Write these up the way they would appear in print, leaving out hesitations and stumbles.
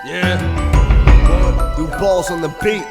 Yeah. New balls on the beat.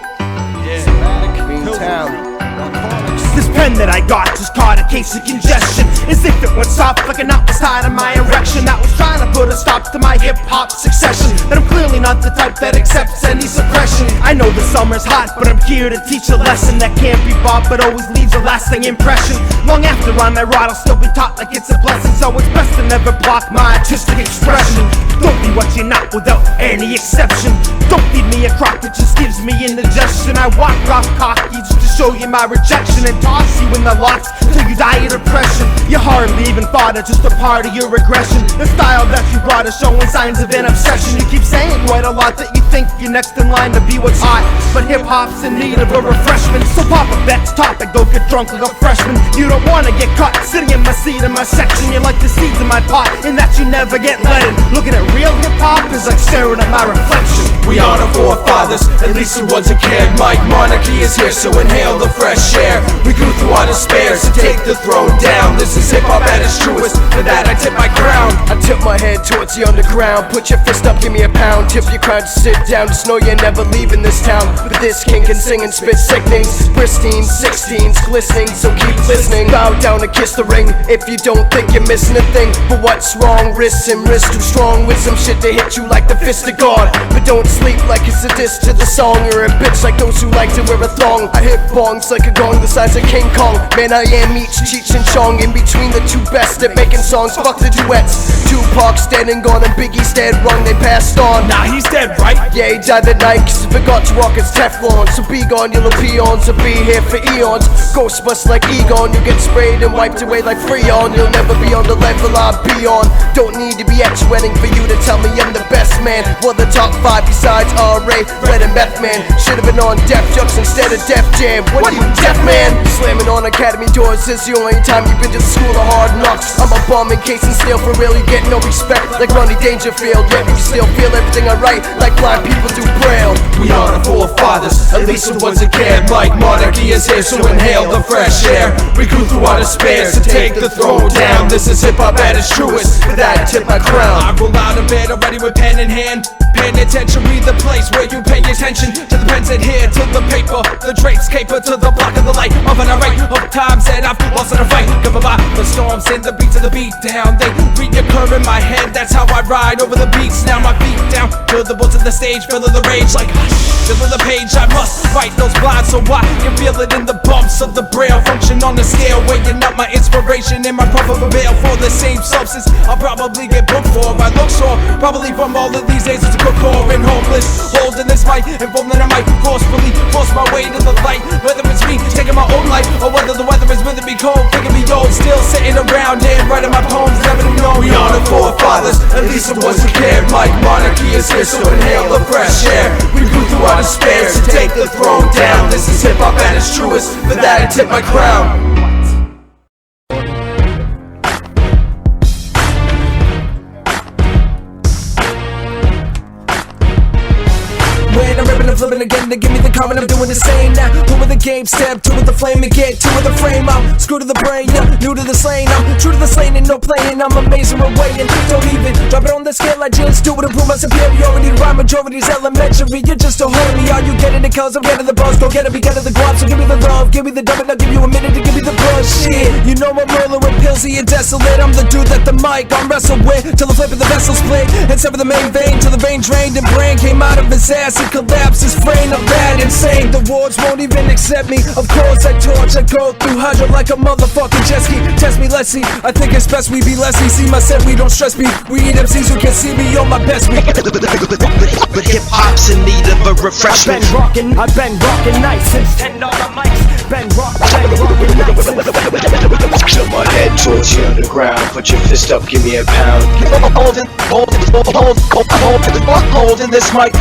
Yeah. Somatic. Being town. Narconix. This pen that I got just caught a case of congestion, as if it went soft like a knot was tied in my erection. I was trying to put a stop to my hip-hop succession, but I'm clearly not the type that accepts any suppression. I know the summer's hot, but I'm here to teach a lesson that can't be bought but always leaves a lasting impression. Long after I'm at rot, I'll still be taught like it's a blessing, so it's best to never block my artistic expression. Don't be what you're not without any exception. Don't feed me a crock that just gives me indigestion. I walk off cocky just to show you my rejection and toss you in the locks till you die of depression. You hardly even thought it, just a part of your regression. The style that you brought is showing signs of an obsession. You keep saying quite a lot that you think you're next in line to be what's hot, but hip-hop's in need of a refreshment. So pop up that topic, go get drunk like a freshman. You don't wanna get caught sitting in my seat in my section. You like the seeds in my pot, and that you never get let in. Looking at real hip-hop is like staring at my reflection. We honor forefathers, at least the ones that cared. Mic Monarchy is here, so inhale the fresh air. We grew through our despair, so take the throne down. This is hip-hop at its truest, for that I tip my crown. I tip my head towards the underground. Put your fist up, give me a pound. Tip your crown to sit down, just know you're never leaving this town. But this king can sing and spit sickenings, pristine 16s glistening, so keep listening. Bow down and kiss the ring if you don't think you're missing a thing. But what's wrong? Wrists and wrists too strong with some shit to hit you like the fist of God. But don't sleep like it's a diss to the song. You're a bitch like those who like to wear a thong. I hit bongs like a gong the size of King Kong. Man, I am each Cheech and Chong, in between the two best at making songs. Fuck the duets. Tupac's dead and gone and Biggie's dead wrong, they passed on. Nah, he's dead, right? Yeah, he died that night cause he forgot to walk his Teflon. So be gone, you little peons, or be here for eons. Ghost bust like Egon, you'll get sprayed and wiped away like Freon. You'll never be on the level I'll be on. Don't need to be actuating for you to tell me I'm the best man. Well, the top 5 besides R.A., Red and Meth Man. Should've been on Def Jux instead of Def Jam. What are you, deaf man? Slamming on academy doors is the only time you've been to the school of hard knocks. I'm a bomb in case and steal for real, you get no respect like Ronnie Dangerfield. Yet you still feel everything I write like blind people do Braille. We honor forefathers, at least the ones that cared. Mic Monarchy is here, so inhale the fresh air. We grew through our despair, so take the throne down. This is hip-hop at its truest, for that I tip my crown. I roll out of bed already with pen in hand. Paying attention, read the place where you pay attention to the pens adhere to the paper. The traits caper to the block of the light. Often I write of times that I've lost in a fight. Covered by the storms and the beats of the beat down. They reoccur in my head, that's how I ride over the beats. Now my feet down, feel the bolts of the stage, feel the rage like hush. Feel the page, I must write those blinds so I can feel it in the bumps of the braille. Function on the scale, weighing up my inspiration and my proper bail for the same substance. I'll probably get booked for. I look sore, probably from all of these days as a core and homeless. Holding this mic, involved that I might forcefully force my way to the light. Whether it's me taking my own life or whether the weather is willing to be cold, thinking me old, still sitting around and writing my poems, never to know. We honor forefathers, at least the ones who cared. Mic Monarchy is here, so inhale the fresh air. We grew through our despair, so take the throne down. This is hip-hop at its truest, for that I tip my crown. When I'm ripping and flipping again to give me the comment, I'm doing the same now. Two with the game, step two with the flame and get two with the frame. I'm screwed to the brain, yeah, new to the lane. I'm true to the lane and no playing. I'm amazing with weighing. Don't even drop it on the scale. I just do it to prove my superiority. Rhyme majority's elementary. You're just a horny. Are you getting it? Cause I'm getting the buzz. Go get it, be getting the guap. So give me the love, give me the dub, and I'll give you a minute to give me the buzz. Shit, you know I'm rolling with Pilze and desolate. I'm the dude that the mic I'm wrestle with till the flip of the vessel split and sever the main vein till the vein drained and brain came out of his ass and collapsed his brain. I'm bad, insane. The wards won't even accept me. Of course I torch, I go through hydro like a motherfucking jet ski. Test me, let's see. I think it's best we be lessy. See my set, we don't stress me. We eat MCs who can see me on my best week. But hip-hop's in need of a refreshment. I've been rockin' nice since $10 mics. Been rockin' nice since Tilt my head towards the underground. Put your fist up, give me a pound. Holding this mic.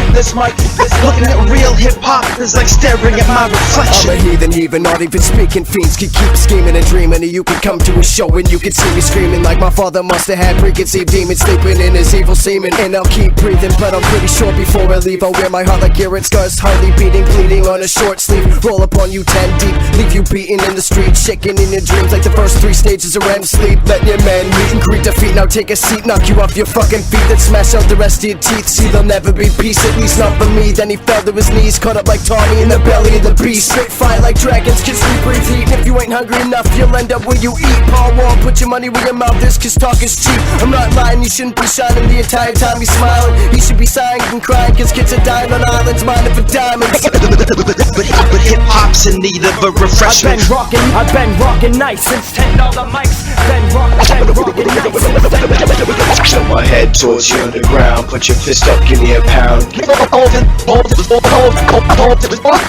Looking at real hip-hop is like staring at my reflection. I'm a heathen, even not even speaking. Fiends can keep scheming and dreaming, and you can come to a show and you can see me screaming like my father must have had preconceived demons sleeping in his evil semen. And I'll keep breathing, but I'm pretty sure before I leave I'll wear my heart like Garrett's scars, hardly beating, bleeding on a short sleeve. Roll up on you 10 deep, Leave you beaten in the street, shaking in your dreams like the first 3 stages of REM sleep. Let your man meet and greet defeat. Now take a seat, knock you off your fucking feet, then smash out the rest of your teeth. See, there'll never be peace, at least not for me. Then he fell to his knees, caught up like Tommy in the belly of the beast. Spit fire like dragons, kiss me, breathe heat. And if you ain't hungry enough, you'll end up where you eat. Paul Wall, put your money where your mouth is, cause talk is cheap. I'm not lying, you shouldn't be shining the entire time he's smiling. He should be sighing and crying, cause kids are dying on islands, minding for diamonds. But hip-hop's in need of a refreshment. I've been rockin' nice since $10 mics. Been rockin' nice since $10. Tilt my head towards you underground, put your fist up, give me a pound.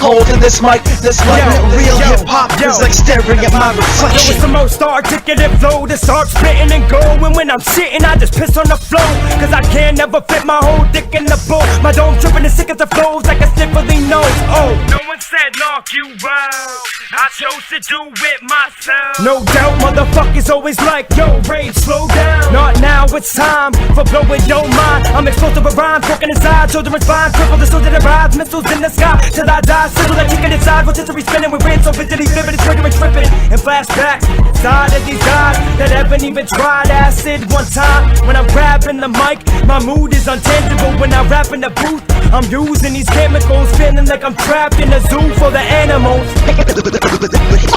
Holding this mic, real hip-hop is like staring at my reflection. It's the most articulate flow to start spitting and going. When I'm sitting, I just piss on the flow, cause I can never fit my whole dick in the bowl. My dome tripping is sick as the flows like a sniffly nose. Oh, no one said knock you out, I chose to do it myself. No doubt, motherfuckers always like, yo, rage, slow down. Not now, it's time for blowing your mind. I'm explosive with rhymes, broken inside, children's spine, crippled the soldier that rides, missiles in the sky, till I die, sizzle like kicking inside, rotisserie spinning with wind, so vividly vivid, it's triggering, tripping, and flashbacks inside of these guys that haven't even tried acid one time. When I'm grabbing the mic, my mood is untangible. When I rap in the booth, I'm using these chemicals, feeling like I'm trapped in a zoo for the animals.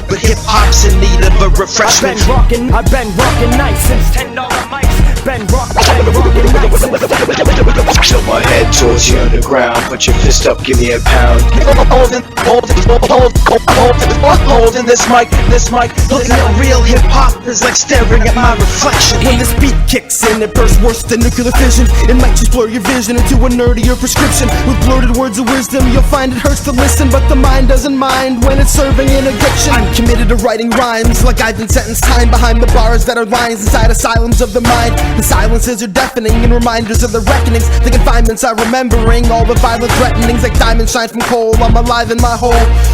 But hip-hop's in need of a refreshment. I've been rockin' nice since $10 mics. Been rockin' nice since $10. Tilt my head towards you underground, put your fist up, give me a pound. Holding this mic, looking at real hip-hop is like staring at my reflection. When this beat kicks in, it bursts worse than nuclear fission. It might just blur your vision into a nerdier prescription. With blurted words of wisdom, you'll find it hurts to listen, but the mind doesn't mind when it's serving an addiction. I'm committed to writing rhymes like I've been sentenced time behind the bars that are lines inside asylums of the mind. The silences are deafening and reminders of the reckonings. The confinements are remembering all the violent threatenings like diamonds shine from coal. I'm alive in my hole,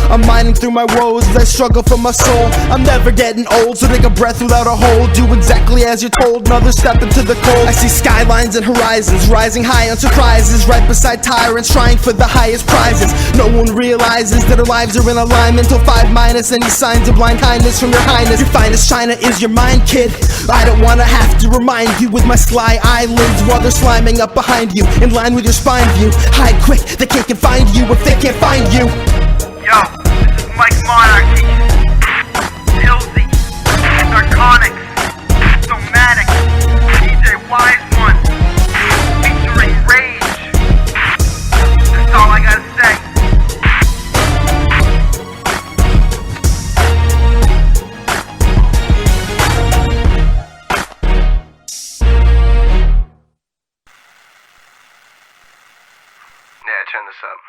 I'm mining through my woes as I struggle for my soul. I'm never getting old, so take a breath without a hold. Do exactly as you're told, another step into the cold. I see skylines and horizons rising high on surprises, right beside tyrants trying for the highest prizes. No one realizes that our lives are in alignment till 5 minus any signs of blind kindness from your highness. Your finest china is your mind, kid. I don't wanna have to remind you with my sly eyelids while they're sliming up behind you, in line with your spine view. Hide quick, they can't find you if they can't find you. Yo, this is Mic Monarchy, Pilze, Narconix, Somatic, Wyze featuring Rage. That's all I gotta say. Yeah, turn this up.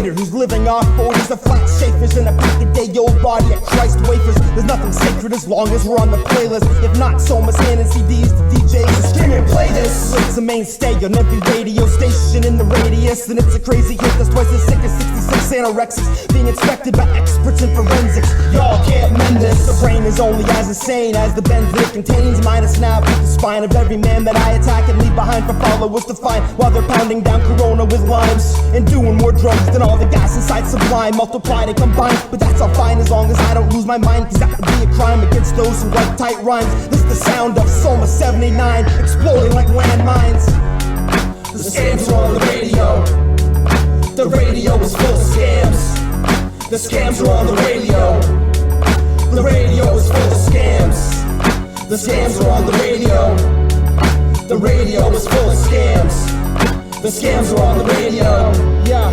Who's living off 40s of flat chafers in a pack-a-day-old body of Christ wafers. There's nothing sacred as long as we're on the playlist. If not, so much handing CDs to DJs and screaming, play this. It's a mainstay on every radio station in the radius, and it's a crazy hit that's twice as sick as 66 anorexics being inspected by experts in forensics. Y'all can't mend this. The brain is only as insane as the bends that it contains. Minus now, put the spine of every man that I attack and leave behind for followers to find while they're pounding down Corona with limes and doing more drugs than all the gas inside Sublime, multiplied and combined. But that's all fine as long as I don't lose my mind, cause that would be a crime against those who write tight rhymes. This is the sound of Soma 79 exploding like landmines. The scams are on the radio. The radio is full of scams. The scams are on the radio. The radio is full of scams. The scams are on the radio. The radio is full of scams. The scams are on the radio. Yeah.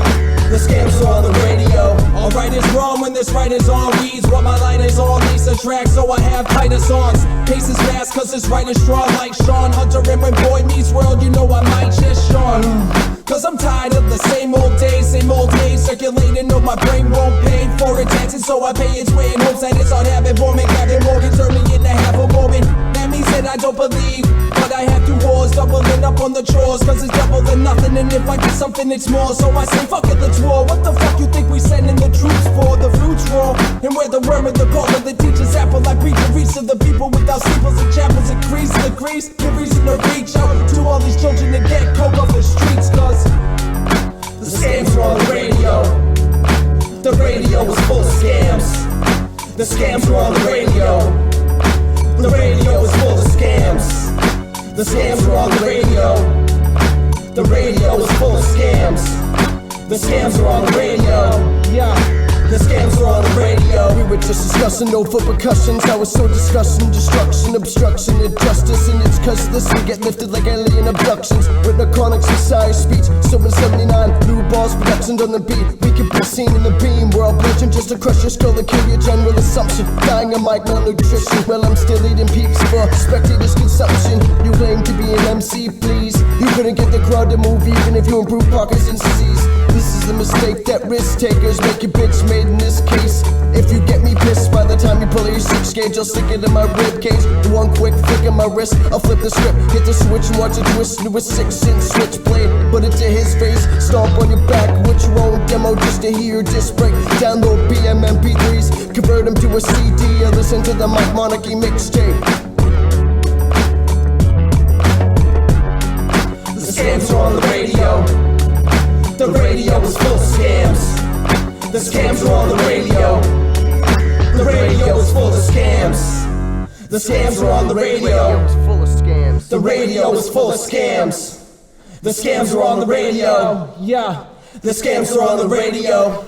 The scams are on the radio. All right is wrong when this right is on. Reads what my line is on. Lisa track, so I have tighter songs. Pace is fast, cause this right is strong. Like Sean Hunter and when Boy Meets World, you know I might just Sean. Cause I'm tired of the same old days circulating. No, my brain won't pay for attention, so I pay its way in hopes that it's on habit forming. Captain Morgan turned me into half a woman. That means said I don't believe, but I have 2 wars, doubling up on the chores, cause it's double than nothing, and if I get something it's more. So I say fuck it, let's war. What the fuck you think we sending the troops for? The fruits raw, and we're the worm in the cold of the teacher's apple. I preach and reach to the people without steeples and chapels. Increase the grease, give reason to reach out to all these children to get coke off the streets, cause the scams are on the radio. The radio is full of scams. The scams are on the radio. The radio is full of scams. The scams are on the radio. The radio is full of scams. The scams are on the radio. Yeah. The scams are on the radio. We were just discussing over percussions. How it's so disgusting, destruction, obstruction, injustice. And it's cause this we get lifted like alien abductions. With Narconix Messiah speech, 779 new balls, productions on the beat. We can be seen in the beam. World legend just to crush your skull and kill your general assumption. Dying of mic malnutrition. Well, I'm still eating peeps for spectators' consumption. You claim to be an MC, please. You couldn't get the crowd to move even if you improve Parkinson's disease. This is a mistake that risk takers make your bitch made in this case. If you get me pissed by the time you pull your 6 gauge, I'll stick it in my rib cage. One quick flick of my wrist, I'll flip the script, hit the switch and watch it twist into a 6-inch switchblade. Put it to his face, stomp on your back with your own demo just to hear your disc break. Download BMMP3s, convert them to a CD, or listen to the Mic Monarchy mixtape. The scams are on the radio. The radio is full of scams. The scams are on the radio. The radio is full of scams. The scams are on the radio. Full of scams. The radio is full of scams. The scams are on the radio. Yeah. The scams are on the radio.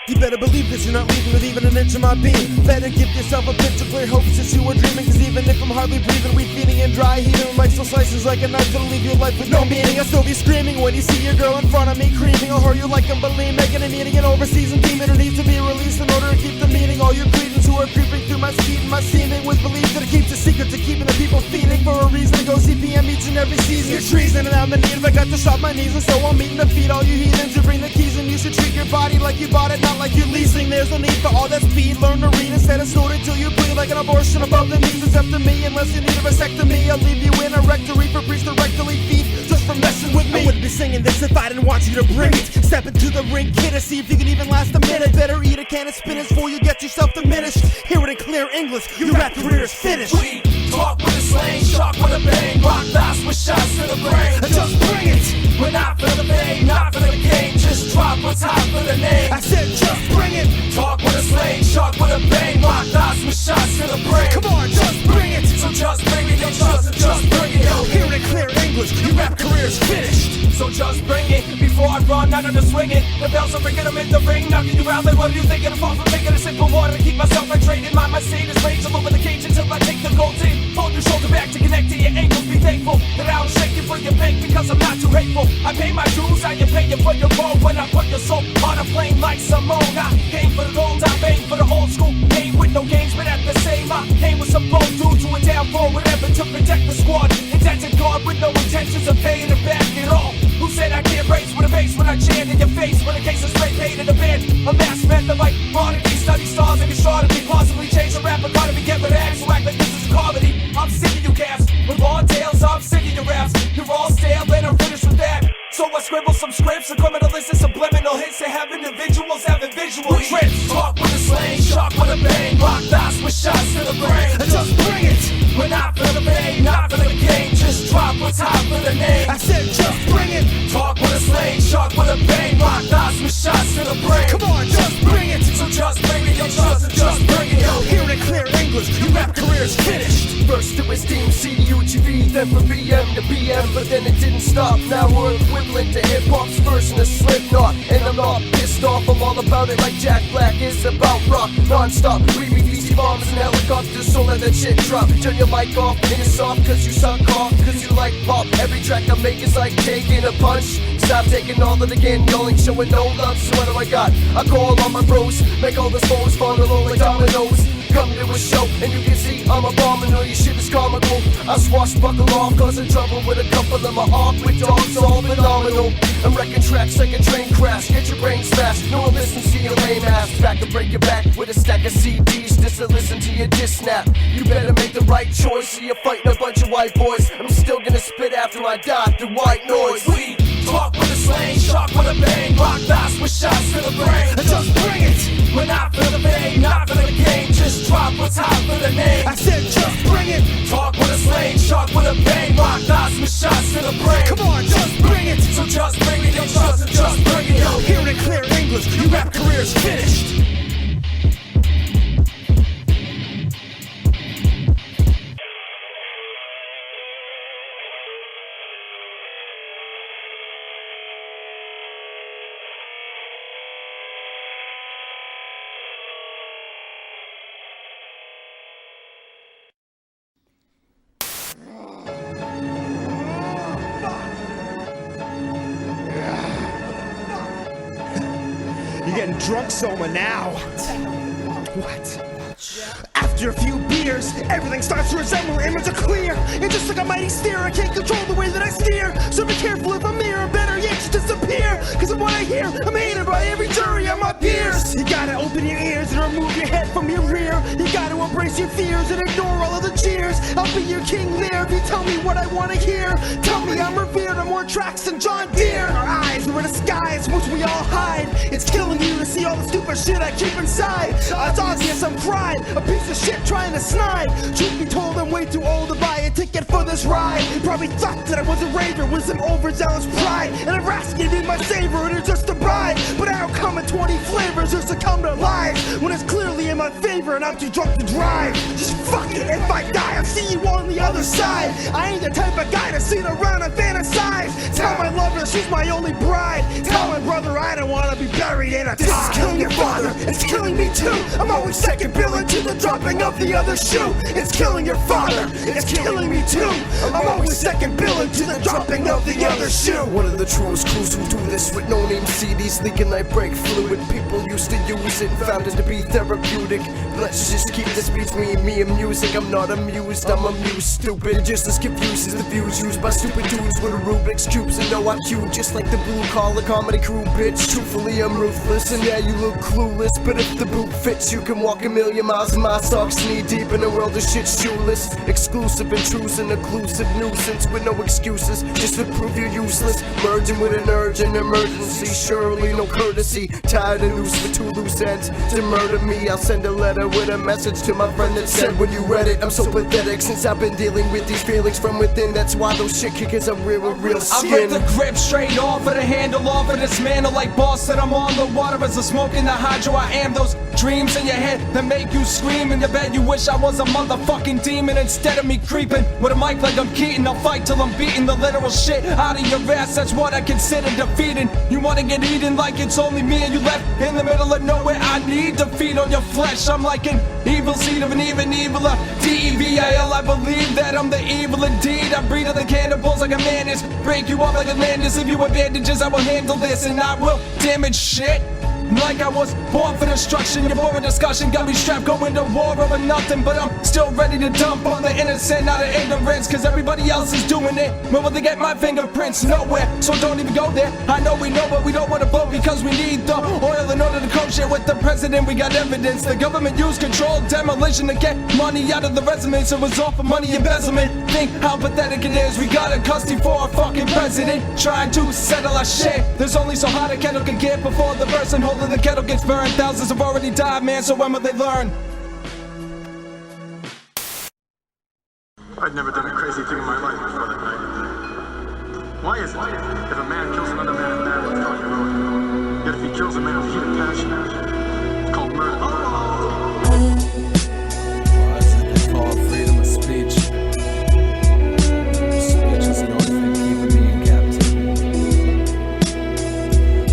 You better believe this, you're not leaving with even an inch of my beam. Better give yourself a bit to clear hopes since you were dreaming. Cause even if I'm hardly breathing, weed feeding and dry heaving, might still slices like a knife that'll leave your life with no meaning. I'll still be screaming when you see your girl in front of me creaming. I'll hurt you like I'm bulimic in a meeting an overseas and demon who needs to be released in order to keep the meaning. All your cretins who are creeping through my speed and my seeming with belief that it keeps a secret to keeping the people feeding for a reason to go CPM each and every season. You're treason and I'm in need if I got to shop my knees, and so I'm meeting to feed all you heathens. You bring the keys and you should treat your body like you bought it, not like you're leasing. There's no need for all that speed. Learn to read instead of snort until you bleed like an abortion above the knees. It's up to me unless you need a vasectomy. I'll leave you in a rectory for priests to rectally feed just for messing with me. I wouldn't be singing this if I didn't want you to bring it. Step into the ring, kid, to see if you can even last a minute. Better eat a can of spinach before you get yourself diminished. Hear it in clear English, your rap career is finished. We talk with a slang, shock with a bang, rock dots with shots to the brain. Just bring it. We're not for the fame, not for the game. Just drop what's hot for the name. I said just bring it. Talk with a slang, shock with a bang, rock dots with shots to the brain. Come on, just bring it. So just bring it, yo, just bring it, yo. Hear it in clear English, your rap career is finished. So just bring it, before I run out of the swinging. The bells are ringing, I'm in the ring, knocking you out like what are you thinking? I'm far from making a sip of water to keep myself hydrated. My seed is rage all over the cage until I take the gold in. Hold your shoulder back to connect to your ankles. Be thankful that I don't shake you for your bank because I'm not too hateful. I pay my dues, how you pay you for your gold. When I put your soul on a plane like Simone, I came for the gold, I bang for the old school. Game with no games, but at the same I came with some bold dudes who were down for whatever to protect the squad. Indented guard with no intentions of paying it back at all. Who said I can't race with a bass when I chant in your face? When the case is straight paid in the band, a mass method like monarchy. Study stars and astronomy, possibly change the rap economy. Get rid of acts who act like this is comedy. I'm sick of you cats with long tails, I'm sick of your raps. You're all stale and I'm finished with that. So I scribble some scripts, a criminal list of subliminal hits to have individuals having visual trips. Talk with a slang, shock with a bang, rock dots with shots to the brain. Just bring it. We're not for the fame, not for the game. Just drop what's hot for the name. I said just bring it. Talk with a slang, shock with a bang, rock dots with shots to the brain. Come on, just bring it. So just bring it, yo, just bring it, yo. Hear it in clear English, your rap career is finished. First it was Team CUGV, then from BM to BM, but then it didn't stop. Now we're equivalent to hip-hop's version of Slipknot. And I'm not pissed off, I'm all about it like Jack Black is about rock. Non-stop, we be DC bombs and helicopters, so let that shit drop. Turn your mic off, and it's soft cause you suck off, cause you like pop. Every track I make is like taking a punch. Stop taking all of the again, yelling, showing no love, so what do I got? I call all my bros, make all the foes fall along like dominoes. Come to a show, and you can see I'm a bomb, and all your shit is comical. I I swashbuckle off, causing trouble with a couple of my awkward dogs, all phenomenal. I'm wrecking tracks like a train crash, get your brain smashed. No one listens to your lame ass. Back to break your back with a stack of CDs just to listen to your diss snap. You better make the right choice, or you're fighting a bunch of white boys. I'm still gonna spit after I die through white noise. We talk with a slang, shark with a bang, rock dice with shots to the brain. And just bring it. We're not for the fame, not for the game. Just drop what's hot for the name. I said just bring it. Talk with a slang, shark with a bang, rock dice with shots to the brain. Come on, just bring it. So just bring it, yo, just bring it, yo. Hearing it clear English, your rap career's finished. You're getting drunk, Soma, now. What? After a few beers, everything starts to resemble an image of clear. And just like a mighty steer, I can't control the way that I steer. So be careful if I'm near, or better yet, just disappear. Cause of what I hear, I'm hated by every jury of my peers. You gotta open your ears and remove your head from your rear. You gotta embrace your fears and ignore all of the cheers. I'll be your king there if you tell me what I wanna hear. Tell me I'm revered on more tracks than John Deere. Our eyes are in a disguise, which we all hide. It's killing you to see all the stupid shit I keep inside. It's obvious I'm fried, a piece of shit trying to snide. Truth be told, I'm way too old to buy a ticket for this ride. You probably thought that I was a raver with some overzealous pride, and I'm asking to be my savior and you're just a bride. But I don't come in 20 flavors or succumb to lies when it's clearly in my favor and I'm too drunk to drive. Just fuck it, if I die, I'll see you on the other side. I ain't the type of guy to sit around and fantasize. Tell my lover she's my only bride. Tell my brother I don't wanna be buried in a tie. This is killing your father, it's killing me too. I'm always second billing to the dropping of the other shoe. It's killing your father, it's killing me too. I'm always second billing to the dropping of the other shoe. One of the truest crews who do this with no name CDs leaking like brake fluid. People used to use it and found it to be therapeutic. Let's just keep this between me and music. I'm not amused, I'm amused, stupid. Just as confused as the views used by stupid dudes with a Rubik's cubes and no IQ. Just like the blue collar comedy crew, bitch. Truthfully, I'm ruthless and yeah, you look clueless. But if the boot fits, you can walk a million miles in my socks, knee deep in a world of shit shoeless. Exclusive, intrusive, occlusive nuisance with no excuses, just to prove you're useless. Merging with an urgent emergency, surely no courtesy. Tied a noose with two loose ends to murder me. I'll send a letter with a message to my friend that said when you read it, I'm so pathetic since I've been dealing with these feelings from within. That's why those shit kickers are real with real skin. I rip the grip straight off of the handle, off of this mantle like boss that I'm on the water as a smoke in the hydro. I am those dreams in your head that make you scream in your bed. You wish I was a motherfucking demon instead of me creeping with a mic like I'm Keaton. I'll fight till I'm beating the literal shit out of your ass. That's what I consider defeating. You wanna get eaten like it's only me and you left in the middle of nowhere. I need to feed on your flesh. I'm like an evil seed of an even eviler. D-E-V-I-L, I believe that I'm the evil indeed. I breathe of the cannibals like a menace, break you up like Atlantis. If you have bandages, I will handle this and I will damage shit like I was born for destruction. Your boring discussion got me strapped, going to war over nothing. But I'm still ready to dump on the innocent out of ignorance, cause everybody else is doing it. Where will they get my fingerprints? Nowhere, so don't even go there. I know we know, but we don't wanna vote because we need the oil in order to cope shit with the president. We got evidence, the government used controlled demolition to get money out of the resume. So it's all for money embezzlement. Think how pathetic it is, we got a custody for a fucking president trying to settle our shit. There's only so hot a kettle can get before the person holding the kettle gets burned. Thousands have already died, man, so when will they learn? I'd never done a crazy thing in my life before that night. Why is it if a man kills another man in battle, it's called heroic? Yet if he kills a man with heat and passion, it's called murder. It's called freedom of speech. Speech is the only thing keeping me in captivity.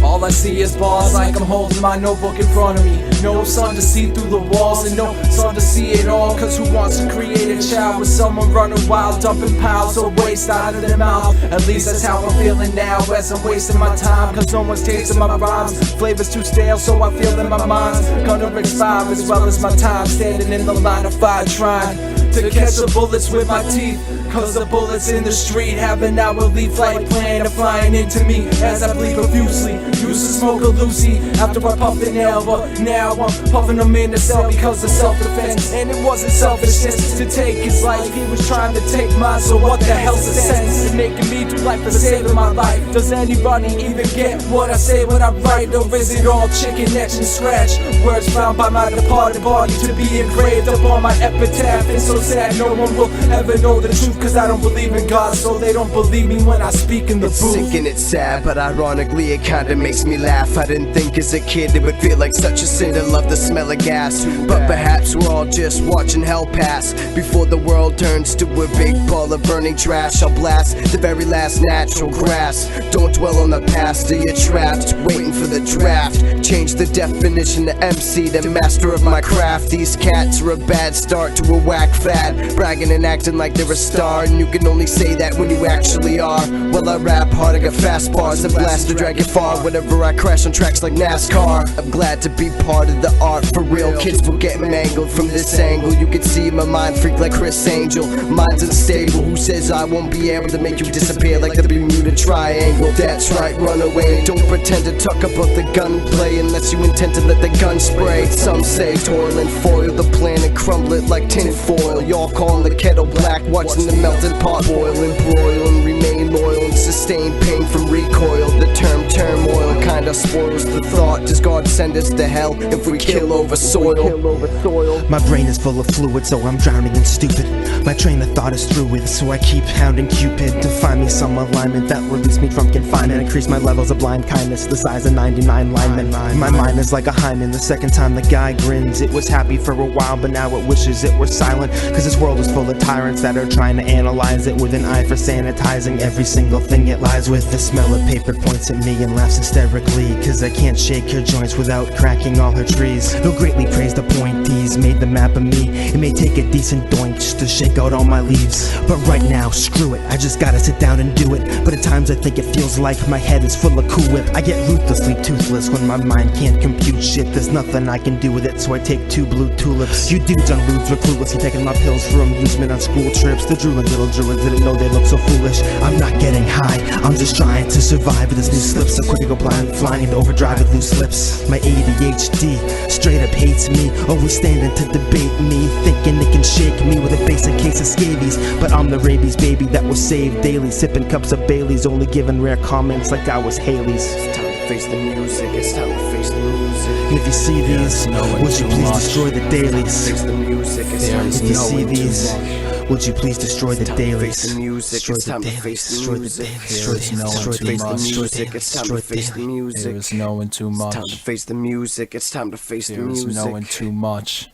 All I see is bars like I'm holding my notebook in front of me. No sun to see through the walls and no sun to see it all. Cause who wants to create a child with someone running wild, dumping piles of waste out of their mouth? At least that's how I'm feeling now as I'm wasting my time. Cause no one's tasting my rhymes. Flavor's too stale, so I feel in my mind's gonna expire as well as my time. Standing in the line of fire trying to catch the bullets with my teeth. Cause the bullets in the street have an hourly flight plan of flying into me as I bleed profusely. Used to smoke a Lucy after I puffed an L, but now I'm puffing him in the cell because of self-defense. And it wasn't selfishness to take his life, he was trying to take mine, so what the hell's the sense in making me do life for saving my life? Does anybody even get what I say when I write, or is it all chicken etch and scratch? Words found by my departed body to be engraved upon my epitaph. It's so sad no one will ever know the truth, cause I don't believe in God, so they don't believe me when I speak in the booth. It's sick and it's sad, but ironically it kinda makes me laugh. I didn't think as a kid it would feel like such a sin to love the smell of gas, but perhaps we're all just watching hell pass before the world turns to a big ball of burning trash. I'll blast the very last natural grass. Don't dwell on the past or you're trapped, waiting for the draft. Change the definition to MC, the master of my craft. These cats are a bad start to a whack fad, bragging and acting like they're a star, and you can only say that when you actually are. Well, I rap hard, I got fast bars and blast to drag it far whenever I crash on tracks like NASCAR. I'm glad to be part of the art for real. Kids will get mangled from this angle. You can see my mind freak like Chris Angel. Mine's unstable, who says I won't be able to make you disappear like the Bermuda Triangle? That's right, run away. Don't pretend to talk about the gunplay unless you intend to let the gun spray. Some say toil and foil the plan and crumble it like tin foil. Y'all calling the kettle black, watching the melted pot boil and broil and remain loyal and sustain pain from recoil. The term turmoil kinda spoils the thought. Does God send us to hell if we kill over soil? My brain is full of fluid, so I'm drowning in stupid. My train of thought is through with, so I keep hounding Cupid to find me some alignment that release me from confinement, increase my levels of blind kindness, the size of 99 linemen. My mind is like a hymen. The second time the guy grins, it was happy for a while, but now it wishes it were silent, cause this world is full of tyrants that are trying to analyze it with an eye for sanitizing every single thing it lies with. The smell of paper points at me and laughs hysterically, cause I can't shake her joints without cracking all her trees. They'll greatly praise the pointies, made the map of me. It may take a decent doink just to shake out all my leaves, but right now, screw it, I just gotta sit down and do it. But at times I think it feels like my head is full of Cool Whip. I get ruthlessly toothless when my mind can't compute shit. There's nothing I can do with it, so I take 2 blue tulips. You dudes on lewds were clueless, you taking my pills for amusement on school trips. The drooling little druids didn't know they look so foolish. I'm not getting high, I'm just trying to survive with this new slip. So quick to go blind, flying into overdrive with loose lips. My ADHD straight up hates me, always standing to debate me, thinking it can shake me with a basic case of scabies. But I'm the rabies baby that was saved daily, sipping cups of Bailey's, only giving rare comments like I was Haley's. It's time to face the music, it's time to face the music. And if you see these, would you please destroy the dailies? Face the music, it's time If to you see know it too these, much. would you please destroy the Time to face dailies? the music, it's time to face the music. Destroy the music, it's time to face the music. There is knowing too It's much. time to face the music, it's time to face the There is music. knowing too much.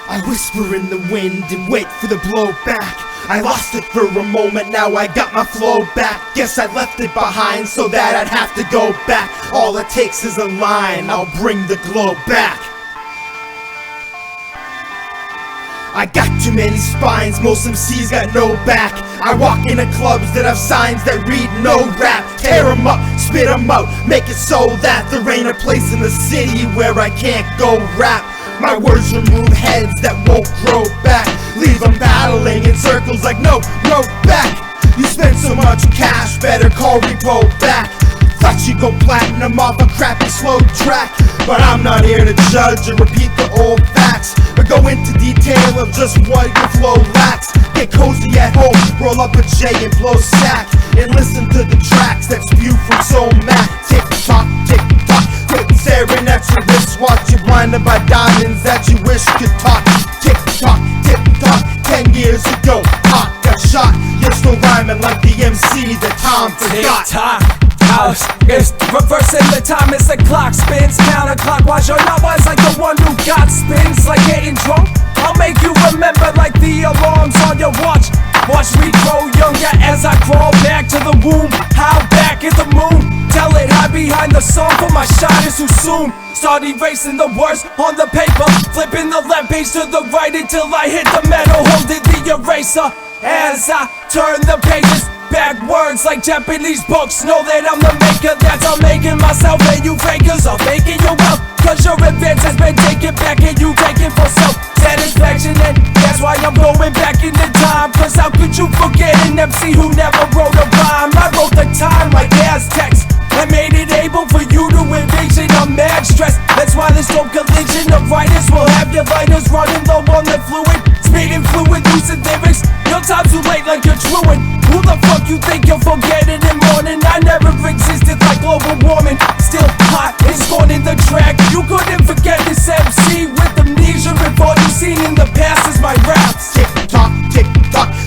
I whisper in the wind and wait for the blowback. I lost it for a moment, now I got my flow back. Guess I left it behind so that I'd have to go back. All it takes is a line, I'll bring the glow back. I got too many spines, most MCs got no back. I walk into clubs that have signs that read no rap. Tear 'em up, spit 'em out, make it so that there ain't a place in the city where I can't go rap. My words remove heads that won't grow back, leave them battling in circles like no back. You spend so much cash, better call repo back. Thought you'd go platinum off a crappy slow track, but I'm not here to judge or repeat the old facts, but go into detail of just what your flow lacks. Get cozy at home, roll up a J and blow sack, and listen to the tracks that spew from Somatic. Tick tock, quit staring at your wrist watch. You're blinded by diamonds that you wish could talk. Tick tock, 10 years ago, hot got shot. You're still rhyming like the MC that Tom forgot. House is reversing the time as the clock spins counterclockwise. You're not wise like the one who got spins like getting drunk. I'll make you remember like the alarms on your watch. Watch me grow younger as I crawl back to the womb. How back is the moon? Tell it hide behind the song, for my shot is too soon. Start erasing the words on the paper, flipping the left page to the right until I hit the metal, holding the eraser as I turn the pages backwards like Japanese books. Know that I'm the maker, that's I'm making myself, and you fakers are faking your wealth. Cause your advance has been taken back and you taken for self-satisfaction. And that's why I'm going back in the time. Cause how could you forget an MC who never wrote a rhyme? I wrote the time like Aztecs and made it able for you to envision. I'm mad stressed, that's why this dope collision of writers will have your lighters running low on the fluid. Speeding fluid, using lyrics, your time's too late like you're truant. Who the fuck you think you'll forget in the morning? I never existed like global warming. Still hot and scorning the track. You couldn't forget this MC with amnesia. If all you've seen in the past is my raps. Tick tock,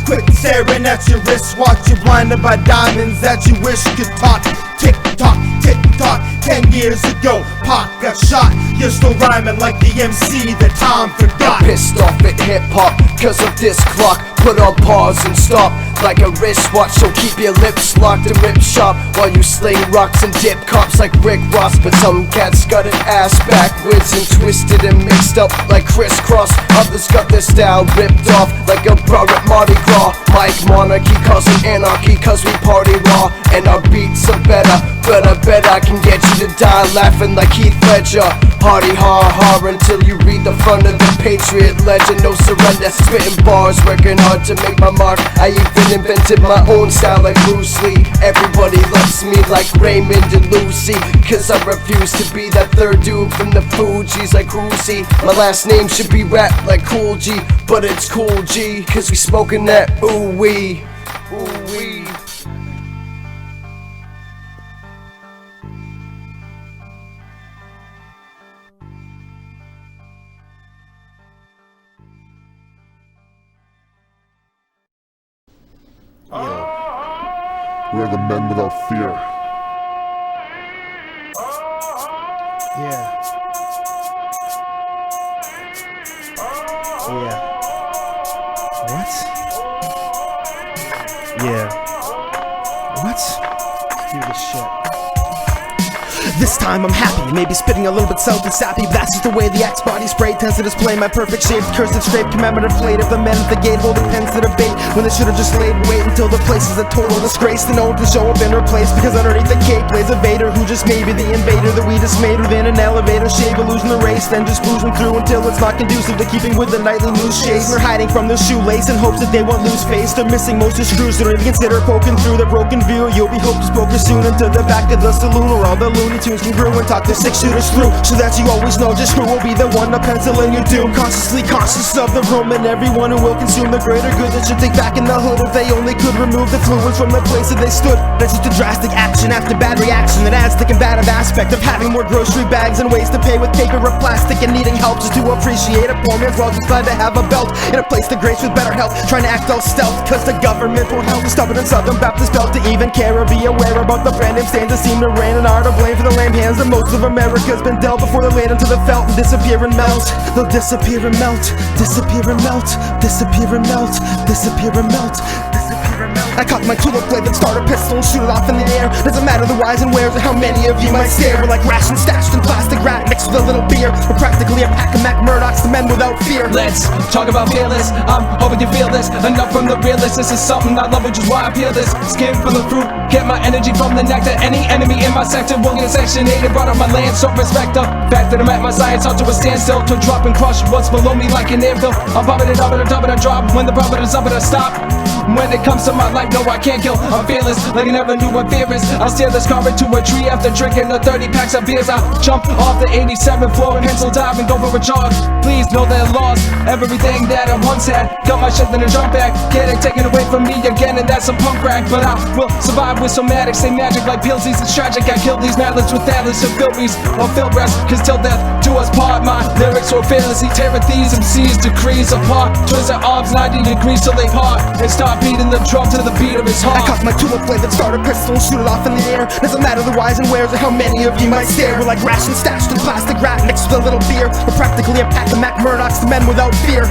quick staring at your wristwatch. You're blinded by diamonds that you wish could talk. Tick tock, 10 years ago, Pac got shot. You're still rhyming like the MC that Tom forgot. Pissed off at hip-hop cause of this clock. Put on pause and stop like a wristwatch. So keep your lips locked and rip sharp while you sling rocks and dip cops like Rick Ross. But some cats got an ass backwards and twisted and mixed up like crisscross. Others got their style ripped off like a bra at Mardi Gras. Mic Monarchy causing anarchy cause we party raw. And our beats are better, but I bet I can get you to die laughing like Heath Ledger. Hardy ha until you read the front of the Patriot Legend. No surrender, spitting bars, working hard to make my mark. I even invented my own style like Bruce Lee. Everybody loves me like Raymond and Lucy, cause I refuse to be that third dude from the Fugees like Uzi. My last name should be rap like Cool G, but it's Cool G, cause we smoking that ooh-wee, ooh-wee. We're the men without fear. Yeah. What? Yeah. What? Do this shit. This time I'm happy, maybe spitting a little bit salty sappy, but that's just the way the Axe body spray tends to display my perfect shaped, cursive scraped commemorative plate of the men at the gate holding pens to debate when they should have just laid wait until the place is a total disgrace. The known to show up in her place because underneath the cape lays a Vader who just may be the invader that we dismayed within an elevator shave, losing the race, then just cruising through until it's not conducive to keeping with the nightly news shades. They're hiding from their shoelace in hopes that they won't lose face. They're missing most of the screws, they don't even consider poking through the broken view. You'll be hopeless poker soon into the back of the saloon where all the Looney Tunes can brew and talk the 6-shooters through, so that you always know just who will be the one to pencil in your doom. Consciously conscious of the room and everyone who will consume the greater good that should think back in the hood if they only could remove the fluids from the place that they stood. That's just a drastic action after bad reaction that adds the combative aspect of having more grocery bags and ways to pay with paper or plastic and needing help just to appreciate a poor man's well just glad to have a belt in a place to grace with better health, trying to act all stealth cause the government won't help the stubborn and Southern Baptist belt to even care or be aware about the brand name stands that seem to reign and are to blame for the lame hands that most of America's been dealt before they're laid into the felt and disappear and melt. They'll disappear and melt, disappear and melt, disappear and melt, disappear and melt, disappear and melt. I cock my tulip blade, then start a pistol and shoot it off in the air. Doesn't matter the whys and wheres or how many of you might stare. We're like rations stashed in plastic wrap mixed with a little beer. We're practically a pack of Mac Murdochs, the men without fear. Let's talk about fearless, I'm hoping you feel this. Enough from the realist, this is something I love, which is why I feel this. Skin from the fruit, get my energy from the nectar. Any enemy in my sector will get sectionated. Brought up my land, so respect the fact that I'm at my science out to a standstill. To drop and crush what's below me like an anvil. I'm popping it up and I'm dumping a drop. When the profit is up and I stop. When it comes to my life, no I can't kill. I'm fearless, like I never knew what fear is. I'll steer this car into a tree after drinking the 30 packs of beers. I'll jump off the 87th floor and pencil dive and go for a jog. Please know that I lost everything that I once had. Got my shit then I jump back, get it taken away from me again, and that's some punk rap. But I will survive with Somatic, say magic like Pilze. It's tragic, I killed these madlets with atlas and filthies or fill rest, cause till death do us part. My lyrics were fantasy, tearing these MCs degrees apart. Twist their arms 90 degrees till they part and start beating the drum to the beat of his heart. I cock my tulip blade, then start a pistol and shoot it off in the air. Doesn't matter the whys and wheres or how many of you might stare. We're like rations stashed in plastic wrap mixed with a little beer. We're practically a pack of Mac Murdochs, the men without fear.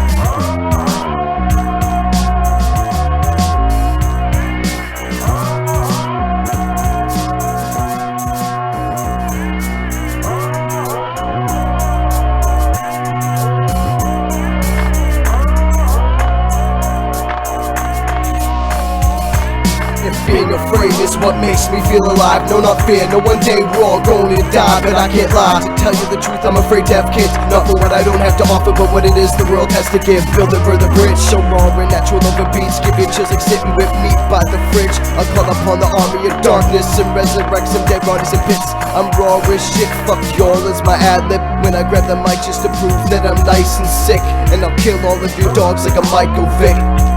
Being afraid is is what makes me feel alive. No, not fear, no, one day we're all going to die, but I can't lie. To tell you the truth, I'm afraid to have kids. Not for what I don't have to offer, but what it is the world has to give. Build a further bridge, so raw and natural over beats. Give you chills like sitting with me by the fridge. I'll call upon the army of darkness and resurrect some dead bodies and pits. I'm raw as shit, fuck y'all is my ad-lib. When I grab the mic just to prove that I'm nice and sick. And I'll kill all of your dogs like a Michael Vick.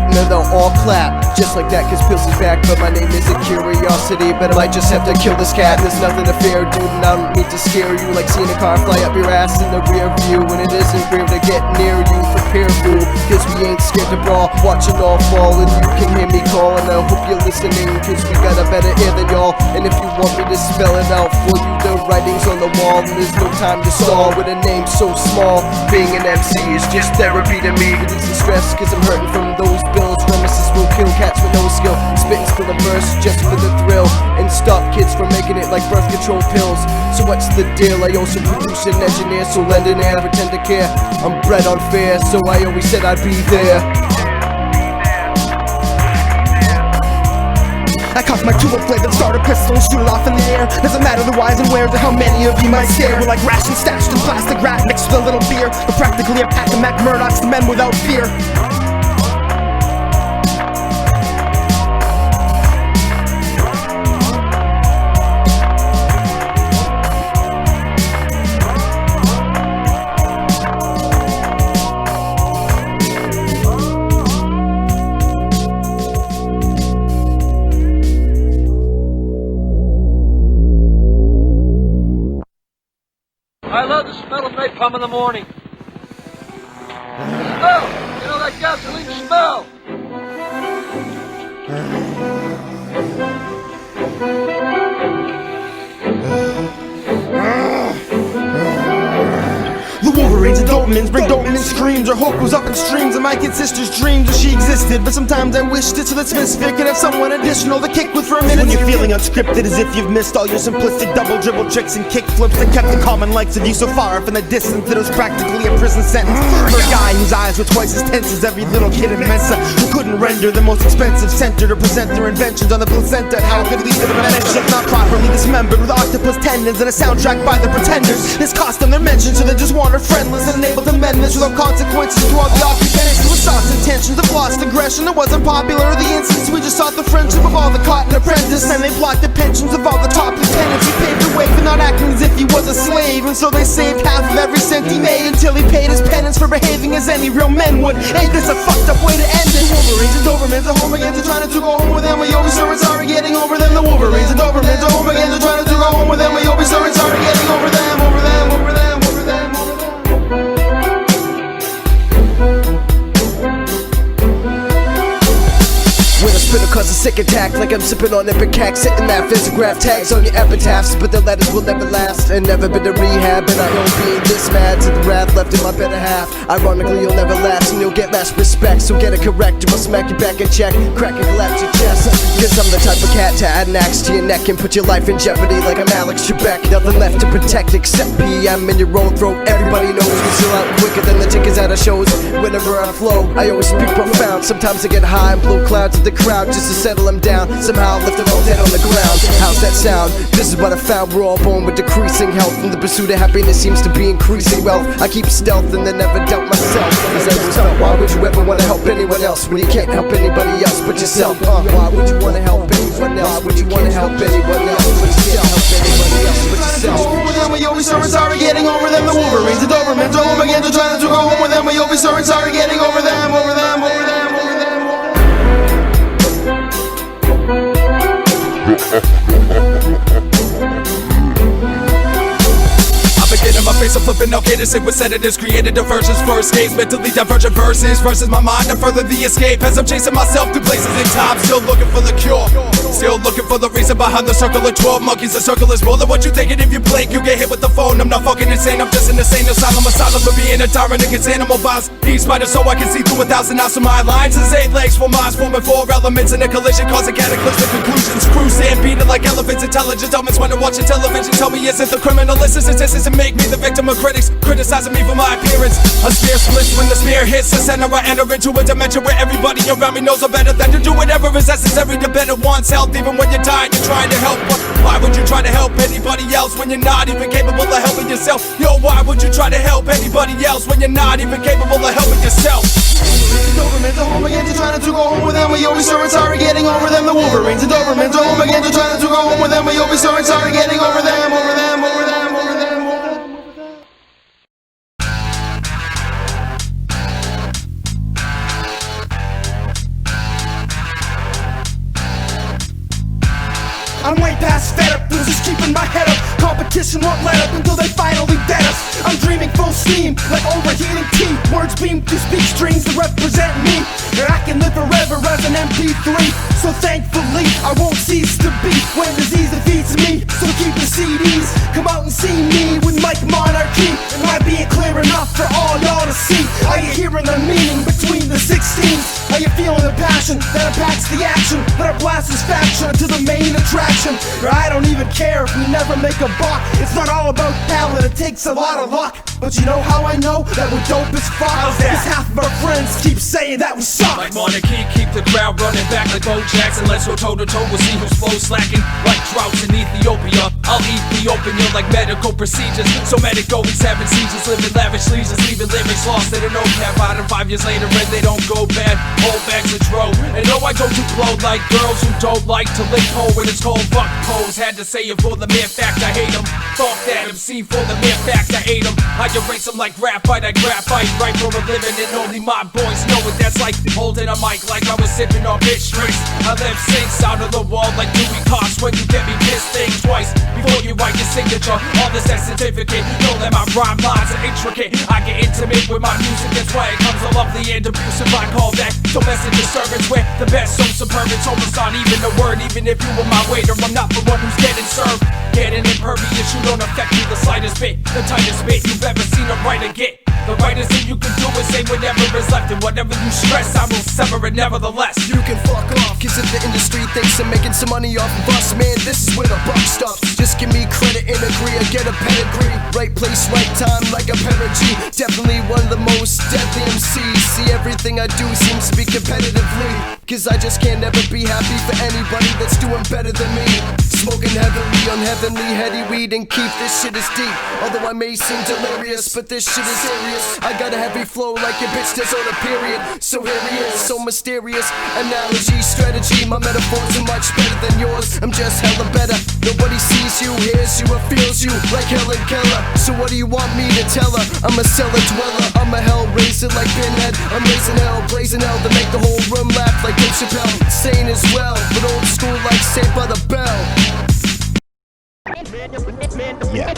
And then they'll all clap, just like that, cause Pilze is back. But my name isn't Curiosity, but I might just have to kill this cat. And there's nothing to fear, dude, and I don't mean to scare you. Like seeing a car fly up your ass in the rear view. When it isn't real to get near you, prepare fool, cause we ain't scared to brawl. Watch it all fall and you can hear me call. And I hope you're listening, cause we got a better ear than y'all. And if you want me to spell it out for you, the writing's on the wall. And there's no time to stall with a name so small. Being an MC is just therapy to me. Releasing stress cause I'm hurting from those bills. Reminiscence will kill cats with no skill. Spit and spill a verse just for the thrill. And stop kids from making it like birth control pills. So what's the deal? I also produce and engineer, so lend an ear, pretend to care. I'm bred on fear, so I always said I'd be there. I cock my two-up blade and start a pistol and shoot it off in the air. Doesn't matter the whys and wheres or how many of you might stare. We're like ration stashed in plastic wrap mixed with a little beer. We're practically a pack of Mac Murdochs, the men without fear. I love the smell of napalm in the morning. Oh, you know that gasoline smell? The Wolverines and Dobermans bring Doberman screams. Our hope goes up in streams of my kid sister's dreams. She existed, but sometimes I wished it so that Smithsville could have someone additional to kick with for a minute. When you're feeling unscripted as if you've missed all your simplistic double dribble tricks and kick flips that kept the common likes of you so far up in the distance that it was practically a prison sentence for a guy whose eyes were twice as tense as every little kid in Mensa, who couldn't render the most expensive center to present their inventions on the placenta and how it could lead to the mention not properly dismembered with octopus tendons and a soundtrack by the Pretenders. This cost them their mention, so they just wander friendless and unable to mend this without consequences to all the occupants. With sauce intentions of lost aggression that wasn't popular. The instance we just sought the friendship of all the cotton apprentice, and they blocked the pensions of all the top lieutenants. He paved the way for not acting as if he was a slave, and so they saved half of every cent he made until he paid his penance for behaving as any real men would. Ain't this a fucked up way to end it? Wolverines and Dobermans are home again, they're trying to go home with them. We always sorry getting over them. The Wolverines and Dobermans are home again, they're trying to go home with them. We always sorry getting over them, over them, over them, over them, over them. When I spit cause a sick attack, like I'm sipping on Ipecac, sitting that physograph tags on your epitaphs, but the letters will never last. And never been to rehab, and I own being this mad to the wrath left in my better half. Ironically, you'll never last, and you'll get less respect. So get it correct, or I'll smack you back in check, crack and collapse your chest. Cause I'm the type of cat to add an axe to your neck and put your life in jeopardy like I'm Alex Trebek. Nothing left to protect except PM in your own throat. Everybody knows we sell out quicker than the tickets at our shows. Whenever I flow, I always speak profound. Sometimes I get high and blow clouds at the crowd just to settle them down. Somehow lift them all dead on the ground. How's that sound? This is what I found. We're all born with decreasing health, and the pursuit of happiness seems to be increasing wealth. I keep stealth and then never doubt myself, cause I always felt, why would you ever wanna help anyone else when you can't help anybody else but yourself? Why would you wanna help anyone else? Why would you wanna help anyone else when you can't help anybody else but yourself? Over them, we always sorry getting over them. The Wolverines and Dobermans are home again, they're trying to go home with them. We always sorry getting over them, over them, over them, over them. In my face, I'm flipping out cadence with sedatives, created diversions for escapes, mentally divergent verses my mind to further the escape as I'm chasing myself through places in time, still looking for the cure, still looking for the reason behind the circle of 12 monkeys. The circle is more than what you think, and if you blink, you get hit with the phone. I'm not fucking insane, I'm just an insane asylum for being a tyrant against animal bonds. These spiders so I can see through 1,000 ounces of my lines. As 8 legs for minds forming 4 elements in a collision, causing cataclysmic conclusions. Crew stampeded like like elephants. Intelligent dummies wanna watch television. Tell me isn't the criminal assistance and make me the victim of critics criticizing me for my appearance. A spear splits when the spear hits the center. I enter into a dimension where everybody around me knows I'm better than to do whatever is necessary to better one's health. Even when you're dying, you're trying to help. Why would you try to help anybody else when you're not even capable of helping yourself? Yo, why would you try to help anybody else when you're not even capable of helping yourself? Dobermans are home again to trying to go home with them. We always sorry getting over them. The Wolverines and Doberman are home again to trying to go home with them. We always sorry getting over them, over them, over them, over them. I'm way past fed up, losers keeping my head up. Competition won't let up until they finally dead us. I'm dreaming full steam, like overheating tea. Words beam through speech strings that represent me. And I can live forever as an MP3. So thankfully, I won't cease to be when disease defeats me. So keep the CDs, come out and see me with Mic Monarchy. Am I being clear enough for all y'all to see? Are you hearing the meaning between the 16s? Are you feeling the passion that impacts the action? That our blast is faction to the main attraction. I don't even care if we never make a buck. It's not all about talent, it takes a lot of luck. But you know how I know that we're dope as fuck? Cause half of our friends keep saying that we suck. Mic Monarchy, keep the crowd running back like Bo Jackson. Let's go toe to toe, we'll see who's flow slacking. Like droughts in Ethiopia, I'll eat the open you like medical procedures. Somatic always having seizures, living lavish leisures, leaving lyrics lost in an OCAP. Out of 5 years later and they don't go bad. Whole bags of dro. And no, I don't do blow like girls who don't like to lick hole when it's cold. Fuck pose, had to say it for the mere fact I hate them. Fuck that MC for the mere fact I hate them. I erase them like graphite, I graphite right for a living, and only my boys know what that's like. Holding a mic like I was sipping on bitch drinks. I left sinks out of the wall like Dewey Cox when you get me pissed things twice before you write your signature. All this that certificate, know that my rhyme lines are intricate. I get intimate with my music, that's why it comes a lovely and abusive. I call that domestic disturbance, where the best so superb it's almost not even a word. Even if you were my waiter, I'm not the one who's getting served. Getting impervious, you don't affect me the slightest bit. The tightest bit you've ever seen a writer get. The rightest thing you can do is say whatever is left, and whatever you stress, I will sever it nevertheless. You can fuck off, cause if the industry thinks I'm making some money off of us, man, this is where the buck stops. Just give me credit and agree, I get a pedigree. Right place, right time, like a G. Definitely one of the most deadly MCs. See, everything I do seems to be competitively, cause I just can't ever be happy for anybody that's doing better than me. Smoking heavily on heavenly heady weed and keep this shit is deep. Although I may seem delirious, but this shit is serious. I got a heavy flow like your bitch does on a period. So here he is, so mysterious. Analogy, strategy, my metaphors are much better than yours. I'm just hella better. Nobody sees you, hears you, or feels you like Helen Keller. So what do you want me to tell her? I'm a cellar dweller, I'm a hell raiser like Pinhead. I'm raising hell, blazing hell to make the whole room laugh like Dave Chappelle. Sane as well, but old school like Saved by the Bell.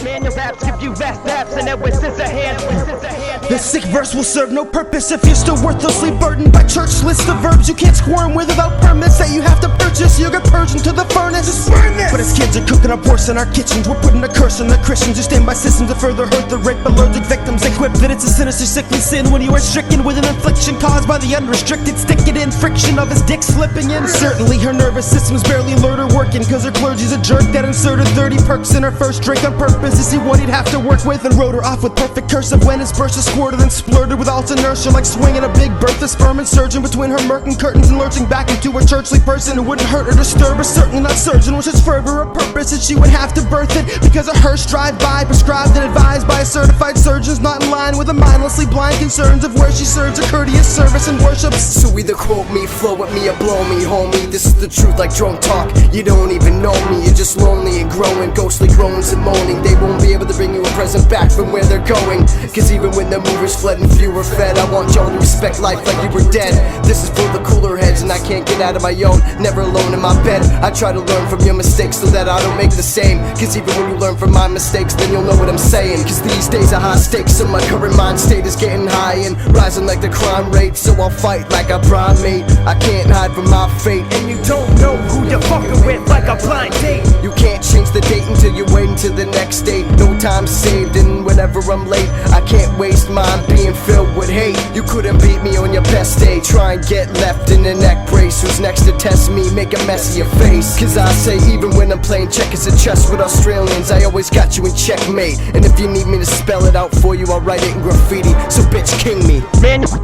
Manual Daps give you vast daps and then with Scissorhands. This sick verse will serve no purpose if you're still worthlessly burdened by church lists of verbs you can't squirm with without permits that you have to purchase. You get purged into the furnace. But as kids are cooking up worse in our kitchens, we're putting a curse on the Christians who stand by systems to further hurt the rape allergic victims. Equipped that it's a sinister sickly sin when you are stricken with an infliction caused by the unrestricted sticking in friction of his dick slipping in. Certainly her nervous system's barely alert or working, cause her clergy's a jerk that inserted 30 perks in her first drink on purpose to see what he'd have to work with, and wrote her off with perfect cursive when his burst is squirted and splurted with alt inertia like swinging a big bertha sperm insurgent between her murking curtains and lurching back into a churchly person who wouldn't hurt or disturb her. Certainly not surgeon, which is further a purpose that she would have to birth it because a hearse drive-by prescribed and advised by a certified surgeon's not in line with the mindlessly blind concerns of where she serves a courteous service and worships. So either quote me, flow with me, or blow me, homie. This is the truth like drunk talk. You don't even know me, you're just lonely and growing, ghostly groans and moaning. They won't be able to bring you a present back from where they're going, cause even when the movers fled and few were fed, I want y'all to respect life like you were dead. This is for the cooler heads and I can't get out of my own, never alone in my bed. I try to learn from your mistakes so that I don't make the same, cause even when you learn from my mistakes then you'll know what I'm saying. Cause these days are high stakes, so my current mind state is getting high and rising like the crime rate, so I'll fight like a primate. I can't hide from my fate, And you don't know who you're fucking with like a blind date. you can't change the date until you wait until the next day. No time saved, and whenever I'm late I can't waste mine being filled with hate. You couldn't beat me on your best day, try and get left in a neck brace. Who's next to test me, make a mess of your face? Cause I say even when I'm playing checkers and chess with Australians, I always got you in checkmate. And if you need me to spell it out for you, I'll write it in graffiti, so bitch king me. Manual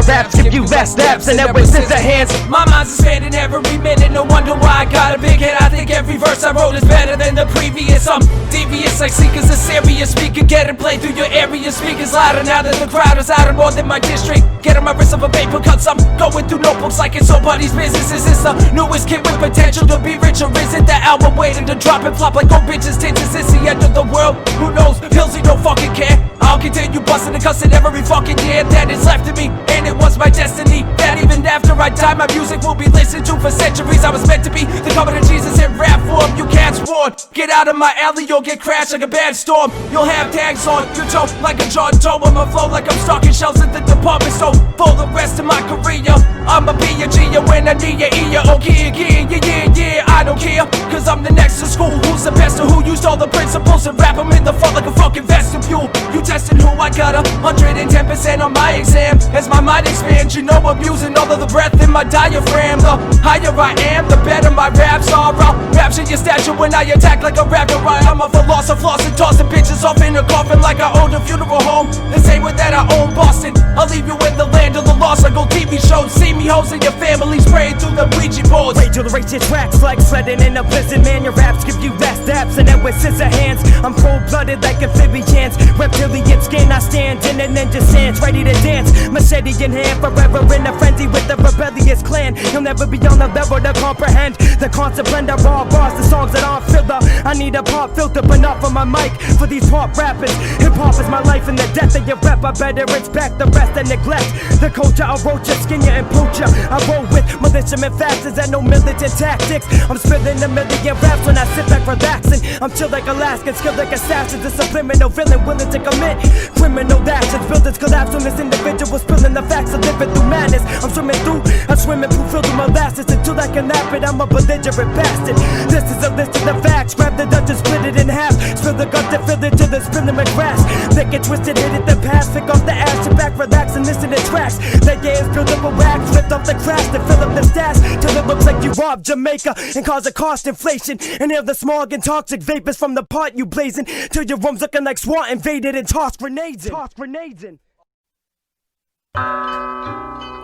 raps give you less naps and that with Scissorhands. My mind's expanding every minute, no wonder why I got a big hit. I think every verse I wrote is better than the previous. I'm devious like seekers, a serious speaker. Get it played through your area, speakers louder now that the crowd is louder more than my district. Get on my wrist of a paper cuts, I'm going through notebooks like it's somebody's business. Is this the newest kid with potential to be rich, or is it the album waiting to drop and flop like old bitches' tits? Is this the end of the world? Who knows? Pilze don't fucking care. I'll continue busting and cussing every fucking year that is left of me, and it was my destiny that even after I die, my music will be listened to for centuries. I was meant to be the coming of Jesus in rap form. You cats warn, get out of my alley, you'll get crashed like a bad storm. You'll have tags on your toe like a John Doe, with my flow like I'm stocking shelves at the department store. For the rest of my career, I'ma be a G when I need your ear. Okay, yeah, I don't care, cause I'm the next to school. Who's the best or who used all the principles and wrap them in the front like a fucking vestibule? You testing who I got 110% on my exam. As my mind expands, you know I'm using all of the breath in my diaphragm. The higher I am, the better my raps are. I'll rapture your statue when I attack like a raptor. I'm a philosopher, floss and tossing bitches off in a coffin like I own a funeral home. The same with that I own Boston. I'll leave you in the land of the lost like old TV shows. See me hosting your family spraying through the Ouija boards. Rage will erase your tracks like sledding in a blizzard. Man, your raps give you less daps and then with Scissorhands. I'm cold-blooded like amphibians. Reptilian skin, I stand in a ninja stance, ready to dance. Machete in hand, forever in a frenzy with the rebellious clan. You'll never be on the level to comprehend the constant blend of raw bars, the songs that aren't filler. I need a pop filter, but not for my mic. For these pop rappers, hip-hop is my life and the death of your rep. I better respect the rest and neglect the culture. I'll roach ya, skin ya, and poach ya. I roll with militiamen factors and no militant tactics. I'm spilling a million raps when I sit back relaxing. I'm chill like Alaskan, skilled like assassins. A subliminal villain willing to commit criminal actions. Buildings collapse when this individual spilling the facts of living through madness. I'm swimming through a swimming pool filled with molasses. Until I can lap it, I'm a belligerent bastard. This is a list of the facts. Grab the Dutch and split it in half. Spill the gut to fill it to the spilling my grass. Lick it, twisted, hit it, the past. Pick off the ash, sit back, relax, and listen to tracks. That yeah is built up a wax. Lift off the crash to fill up the stash. Till it looks like you robbed Jamaica and cause a cost inflation. Inhale the smog and toxic vapors from the pot you blazing. Till your room's looking like SWAT invaded and toss grenades in.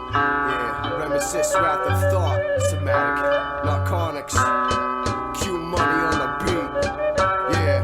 Yeah, reminisce, wrath of thought, Somatic, Narconix, Q money on the beat, yeah.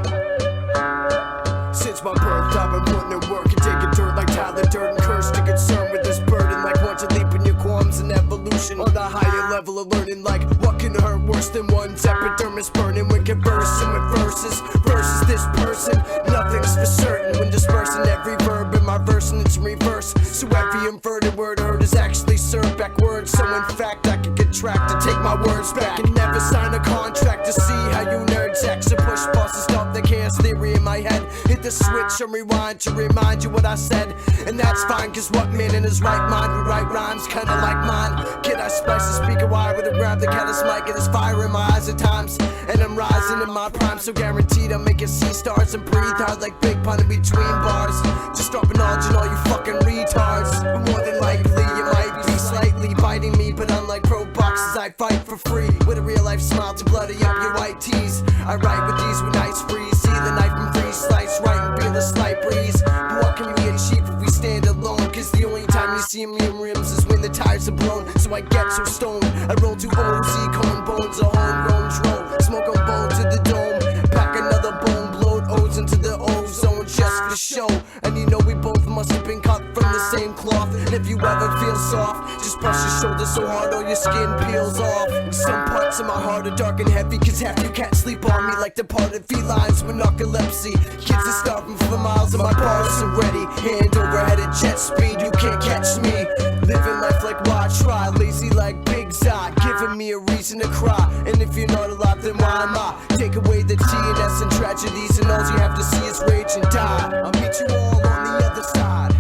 Since my birth, I've been putting in work and taking dirt like Tyler Durden. Cursed and concerned with this burden, like once you leap in your qualms and evolution. On the higher level of learning, like what can hurt worse than one's epidermis burning when conversing with verses. Versus this person, nothing's for certain when dispersing every verb in my verse and it's reverse. So every inverted word heard is actually served backwards. So in fact I can contract to take my words back and never sign a contract to see how you nerds act. So push past the stuff that chaos theory in my head. Hit the switch and rewind to remind you what I said. And that's fine, cause what man in his right mind would write rhymes kinda like mine? Can I splice the speaker wire with a grab the callous mic and there's fire in my eyes at times. And I'm rising in my prime, so guaranteed I'm making sea stars and breathe hard like Big Pun in between bars. Just dropping knowledge on all you fucking retards. But more than likely you might be slightly biting me, but unlike pro boxes I fight for free. With a real life smile to bloody up your white tees. I write with these with nice freeze. See the knife and free slice right and feel the slight breeze. But what can we achieve if we stand alone? Cause the only time you see me in rims is when the tires are blown. So I get so stoned, I roll to OZ, cone bones, a homegrown drone. Smoke on bone to the dome, pack another bone, blowed O's into the ozone just for the show. And you know we both must have been cut from the same cloth. And if you ever feel soft, just brush your shoulders so hard all your skin peels off. And some parts of my heart are dark and heavy, cause half you can't sleep on me like departed felines with narcolepsy. Kids are starving for miles and my bars are ready. Hand over head at jet speed, you can't catch me. Living life like why try, lazy like Big Zod, giving me a reason to cry. And if you're not alive, then why am I? Take away the T&S and tragedies, and all you have to see is rage and die. I'll meet you all on the other side.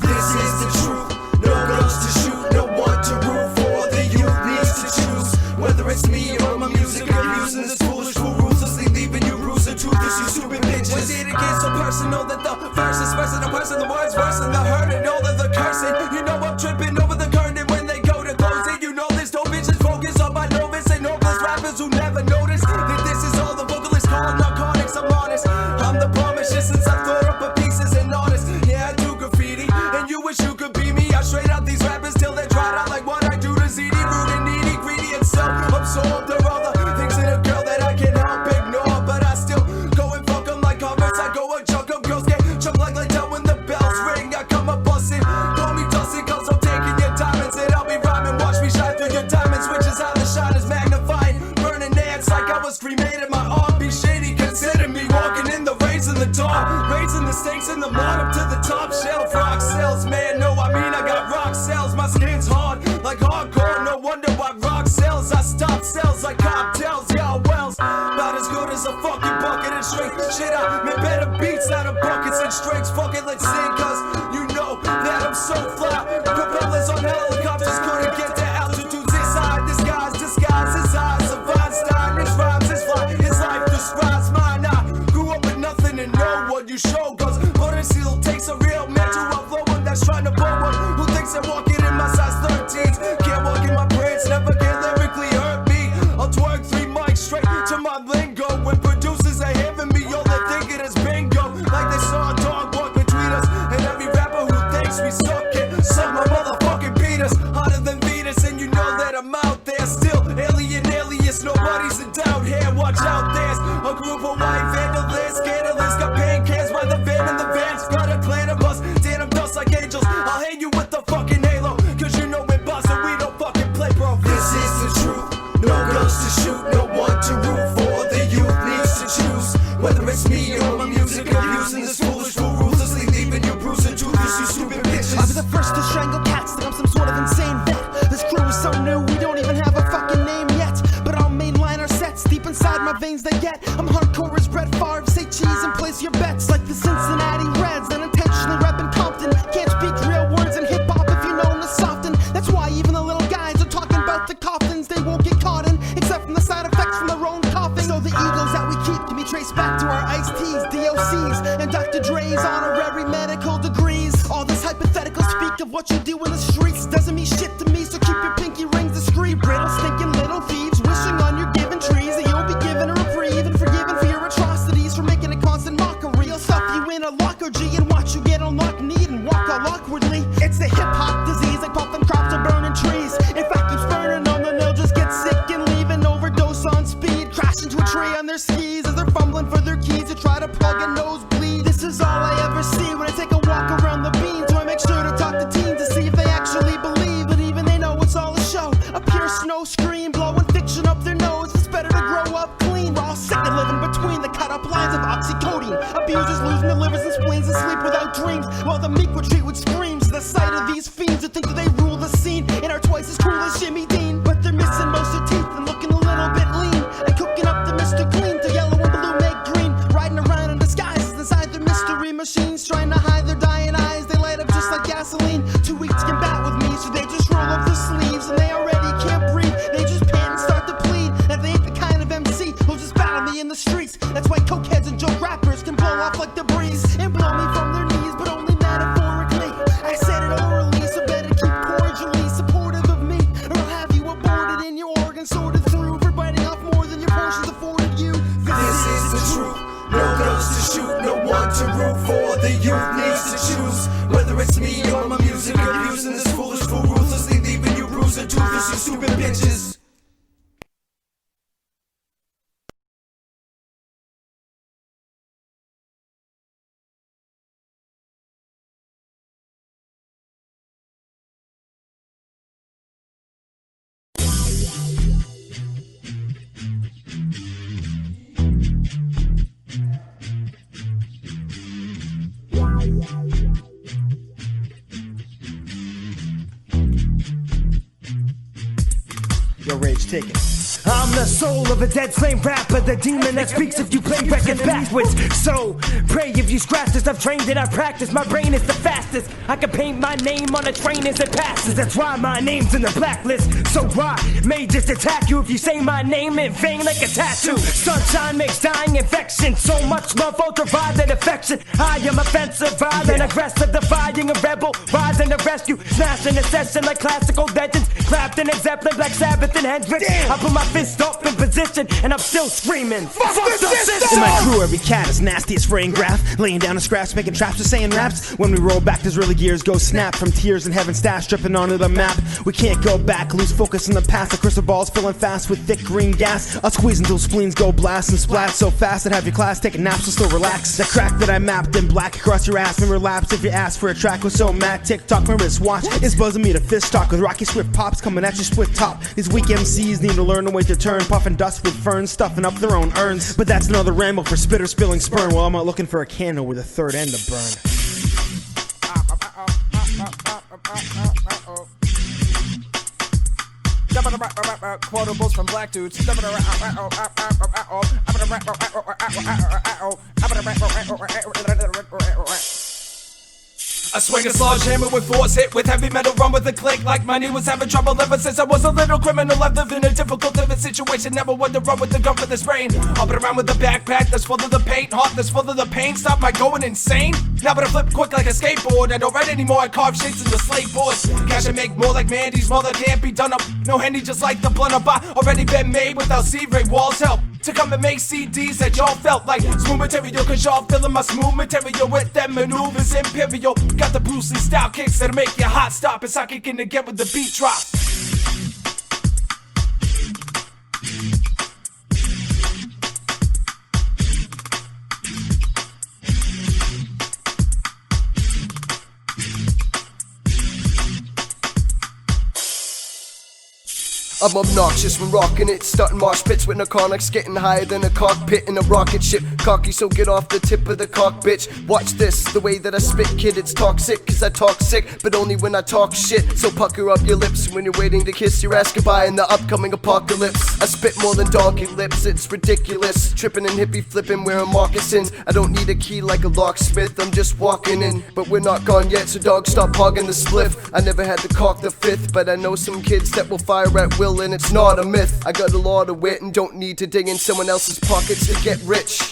This is the truth. No guns to shoot, no one to root for. The youth needs to choose whether it's me or my music abusing this foolish rules of verses. Did it get so personal that the verse is worse than the words, and the words worse than the hurt, and all of the cursing. You know I'm tripping over the curtain when they go to close it. You know there's no bitches focused on my novice and hopeless rappers who never notice that this is all the vocalists call narcotics. I'm honest, I'm the promise since I thought up a pieces and honest. Yeah, I do graffiti, and you wish you could be me. I straight out these rappers till they're dried out like what I do to ZD. Rude and needy, greedy and self-absorbed. There are all the things in a girl that I can't help ignore, but I still go and fuck them like covers. I go and chunk them, girls get chunked like down when the bells ring. I come up bustin', call me Dustin, cause I'm taking your diamonds and I'll be rhyming. Watch me shine through your diamonds, which is how the shine is magnified. Burning ants like I was cremated. My arm be shady, consider me walking in the rays in the dark, raising the stakes in the mud up to the top shelf. Rock cells, man, no, I mean I got rock cells. My skin's hard like hardcore, no wonder why rock sells. I stop cells like cocktails, y'all wells. About as good as a fucking bucket and straight shit out. Man, better beats out of buckets and strings. Fuck it, let's sing, cause you know that I'm so fly. Propellers on helicopters couldn't get to altitudes inside. Disguise his eyes of Einstein. His rhymes, his fly, his life describes mine. I grew up with nothing and no one you show, cause butter seal takes a real man to upload one that's trying to blow one. Who thinks they're walking in my size 13s? Can't walk in my brains, never can lyrically hurt me. I'll twerk 3 mics straight to my lingo. When producers are having me, all they're thinking is bingo. Like they saw a dog walk between us, and every rapper who thinks we suck it, suck my motherfucking beat us. Hotter than Venus, and you know that I'm out there. Still alien alias, nobody's in doubt here. Watch out, there's a group of white vandalists, scandalists, got pain cans by the van and the vans. Got a clan of us, denim dust like angels. I'll hang you with the fucking halo, cause you know in Boston we don't fucking play, bro. This is the truth, no guns to shoot, no one to root for. The youth needs to choose, whether it's me or my music. Abusing this foolish fool, ruthlessly leaving you bruised and toothless, you stupid bitches. I'll be the first to strangle cats, think I'm some sort of insane vet. This crew is so new, we don't even have a fucking name yet. But I'll mainline our sets, deep inside my veins they get. I'm hardcore as Brett Favre, say cheese and place your bets. Like the Cincinnati Reds, then intentionally reppin' Compton. Can't speak real words in hip-hop if you know them to soften. That's why even the little guys are talking about the coffins they won't get caught in, except from the side effects from their own coughing. So the egos that we keep can be traced back to our Ice-T's, DOC's, and Dr. Dre's honorary medical degrees. All this hypothetical speak of what you do in the streets doesn't mean shit to me, so keep your pinky rings discreet. Brittle, stinking little thieves, wishing on your given trees that you'll be given a reprieve and forgiven for your atrocities, for making a constant mockery. I'll stuff you in a locker G and watch you get on knock knee and walk all awkwardly. It's the hip-hop disease, like puffin' crops or burning trees. If I keep burning them, then they'll just get sick and leave an overdose on speed. Crash into a tree on their skis as they're fumbling for their keys to try to plug a nosebleed. This is all I ever see when I take a walk around the bean, so I make sure to talk to teens to see if they actually believe. But even they know it's all a show, a pure snow scream, blowing fiction up their nose. It's better to grow up clean. We're all sick of living between the cut up lines of oxycodone. Abusers losing their livers and spleens and sleep without dreams, while the meek retreat with screams. The sight of these fiends who think that they rule the scene and are twice as cool as Jimmy Dean, but they're missing most of teeth and looking a little bit lean, and cooking up the Mr. Clean to yellow and blue make green, riding around in disguises inside their mystery machines, trying to hide their dying eyes. They light up just like gasoline. Too weak to combat with me, so they just roll up their sleeves, and they already can't breathe. They just pant and start to plead, and they ain't the kind of MC who'll just battle me in the streets. That's why cokeheads and joke rappers can blow off like the breeze and blow me from their knees, but only metaphorically. I said it orally, so better keep cordially supportive of me, or I'll have you aborted in your organs sorted through for biting off more than your portions afforded you. This is the truth, no guns to shoot, no one to root for. The youth needs to choose, whether it's me or my music. Abusing this foolish fool, ruthlessly leaving you bruised and toothless, you stupid bitches. a rage ticket. I'm the soul of a dead flame rapper, the demon that speaks if you play records backwards. So, pray if you scratch this, I've trained it, I've practiced, my brain is the fastest. I can paint my name on a train as it passes, that's why my name's in the blacklist. So I may just attack you if you say my name in vain like a tattoo. Sunshine makes dying infection, so much love, ultraviolet affection. I am offensive, violent, aggressive, defying a rebel, rising to rescue, smashing a session like classical legends, Clapton and Zeppelin, Black Sabbath and Hendrix. I put my fist up in position and I'm still screaming, fuck the system! In my crew, every cat is nasty as fraying graph, laying down the scraps, making traps, or saying raps. When we roll back, there's really gears go snap from tears in heaven stash dripping onto the map. We can't go back, lose focus in the past. The crystal balls filling fast with thick green gas. I'll squeeze until spleens go blast and splat so fast that have your class taking naps and still relax. The crack that I mapped in black across your ass and relapse if you ask for a track with so mad. TikTok, my wristwatch is buzzing me to fist talk with rocky swift pops coming at you split top. These weak MCs need to learn to wait their turn, puffing dust with ferns, stuffing up their own urns. But that's another ramble for spitters spilling sperm while I'm out looking for a candle with a third end to burn. Quotables from black dudes. I swing a sledgehammer with force, hit with heavy metal, run with a click like my knee was having trouble ever since I was a little criminal. I've lived in a difficult living situation, never wanted to run with the gun for this brain. I'll be around with a backpack that's full of the paint, heart that's full of the pain. Stop my going insane. Now but I flip quick like a skateboard. I don't write anymore, I carve shapes into slate boards. Cash I make more like Mandy's mother can't be done up. No handy just like the blunt up. I already been made without C-Ray Wall's help to come and make CDs that y'all felt like smooth material, cause y'all feeling my smooth material with them maneuvers imperial. Got the Bruce Lee style kicks that'll make your heart stop as I kick in again with the beat drop. I'm obnoxious when rocking it, starting mosh pits with Narconix, getting higher than a cockpit in a rocket ship. Cocky, so get off the tip of the cock, bitch. Watch this, the way that I spit, kid, it's toxic, cause I talk sick, but only when I talk shit. So pucker up your lips when you're waiting to kiss your ass goodbye in the upcoming apocalypse. I spit more than donkey lips, it's ridiculous. Tripping and hippie flipping, wearing moccasins. I don't need a key like a locksmith, I'm just walking in. But we're not gone yet, so dog, stop hogging the spliff. I never had to cock the fifth, but I know some kids that will fire at will, and it's not a myth. I got a lot of wit and don't need to dig in someone else's pockets to get rich.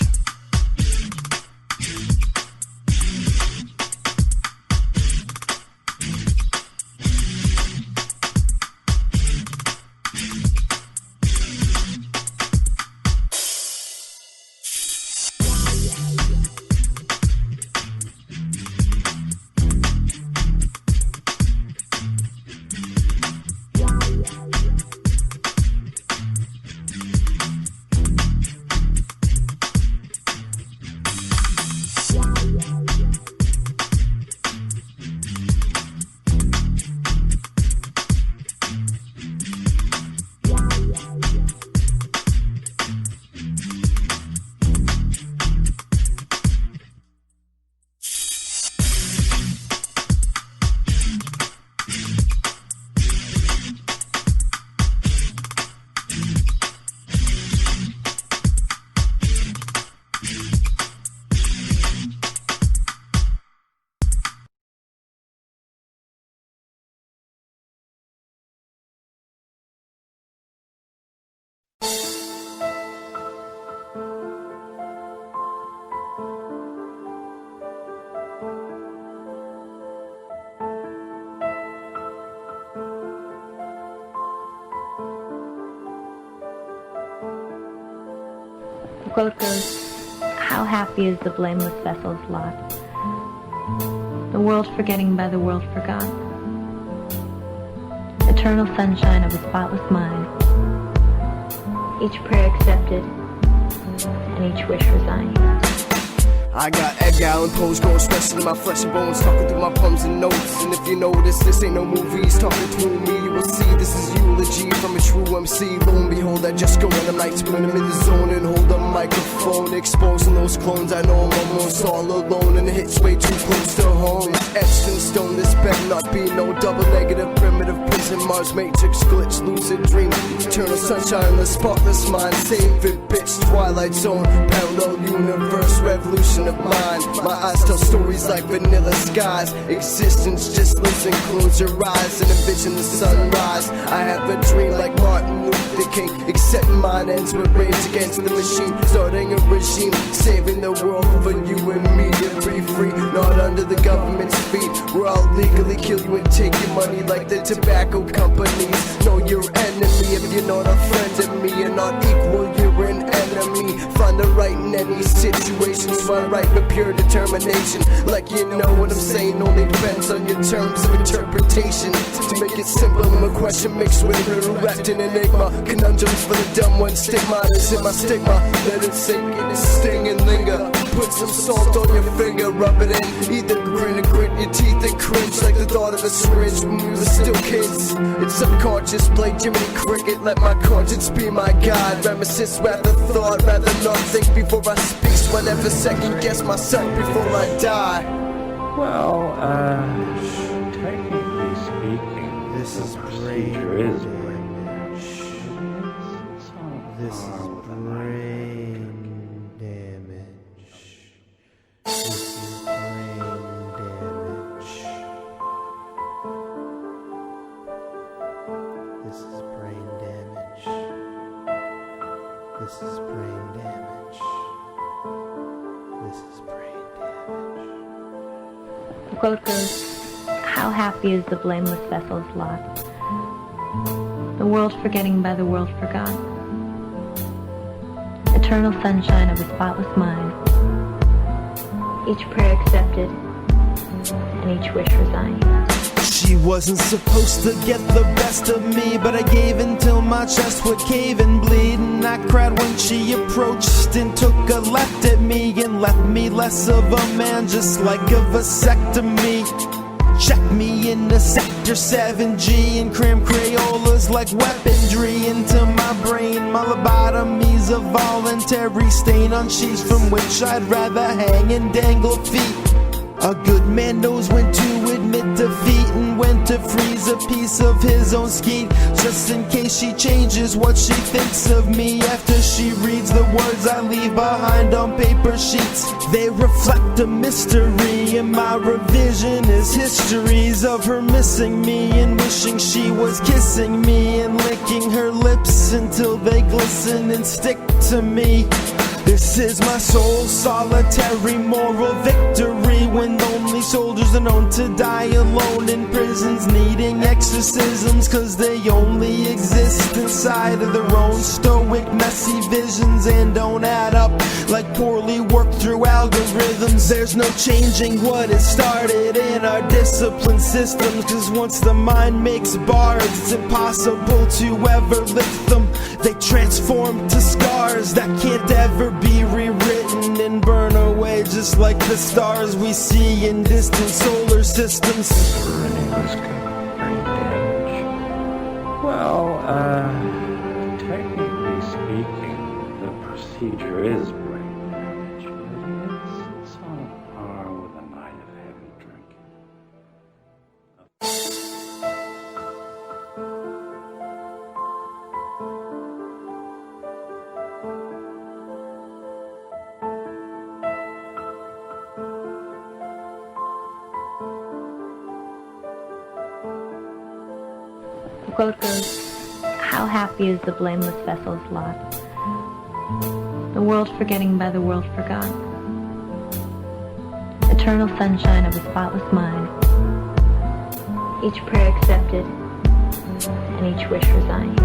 quote goes, "How happy is the blameless vessel's lot, the world forgetting by the world forgot, eternal sunshine of a spotless mind, each prayer accepted and each wish resigned." I got Edgar Allan Poe's going stretching in my flesh and bones, talking through my poems and notes. And if you notice, this ain't no movies talking through me. You will see this is eulogy from a true MC. Lo and behold, I just go in the nights when I'm in the zone and hold a microphone, exposing those clones. I know I'm almost all alone, and the hits way too close to home. Etched in stone, this better not be no double negative, primitive prison, Mars matrix glitch, lucid dream, eternal sunshine, the spotless mind, save it, bitch, Twilight Zone, parallel universe, revolution of mind. My eyes tell stories like vanilla skies. Existence, just listen, close your eyes and envision the sunrise. I have a dream like Martin Luther King, except mine ends with rage against the machine, starting a regime, saving the world for you and me to be free, not under the government's feet. Where I'll legally kill you and take your money like the tobacco companies. Know your enemy if you're not a friend of me. You're not equal, you're an enemy. Find the right in any situation, find right with pure determination. Like you know what I'm saying, only depends on your terms of interpretation. To make it simple, I'm a question mixed with a direct and enigma. Conundrums for the dumb ones, stigma is in my stigma. Let it sink in its sting and linger. Put some salt on your finger, rub it in. Either grin or grit your teeth and cringe like the thought of a syringe when we were still kids. It's subconscious, play Jiminy Cricket, let my conscience be my guide. Reminiscence, rather thought, rather not think before I speak. Whatever second guess myself before I die. Well, technically speaking, this is procedure is brain damage. This is brain damage. This is brain damage. This is brain damage. This is brain damage. This is brain damage. The quote goes, how happy is the blameless vessel's lot, the world forgetting by the world forgot, eternal sunshine of a spotless mind, each prayer accepted, and each wish resigned. She wasn't supposed to get the best of me, but I gave until my chest would cave and bleed. And I cried when she approached and took a left at me and left me less of a man, just like a vasectomy. Check me into Sector 7G and cram Crayolas like weaponry into my brain. My lobotomy's a voluntary stain on sheets from which I'd rather hang and dangle feet. A good man knows when to admit defeat and when to freeze a piece of his own skeet, just in case she changes what she thinks of me after she reads the words I leave behind on paper sheets. They reflect a mystery, and my revision is histories of her missing me and wishing she was kissing me and licking her lips until they glisten and stick to me. This is my soul's solitary moral victory, when only soldiers are known to die alone in prisons, needing exorcisms, cause they only exist inside of their own stoic, messy visions and don't add up like poorly worked through algorithms. There's no changing what is started in our discipline systems, cause once the mind makes bars, it's impossible to ever lift them. They transform to scars that can't ever be rewritten and burn away, just like the stars we see in distant solar systems. Well, technically speaking, the procedure is brain damage, but it's on par with a night of heavy drinking. The quote goes, how happy is the blameless vessel's lot, the world forgetting by the world forgot, eternal sunshine of a spotless mind, each prayer accepted, and each wish resigned.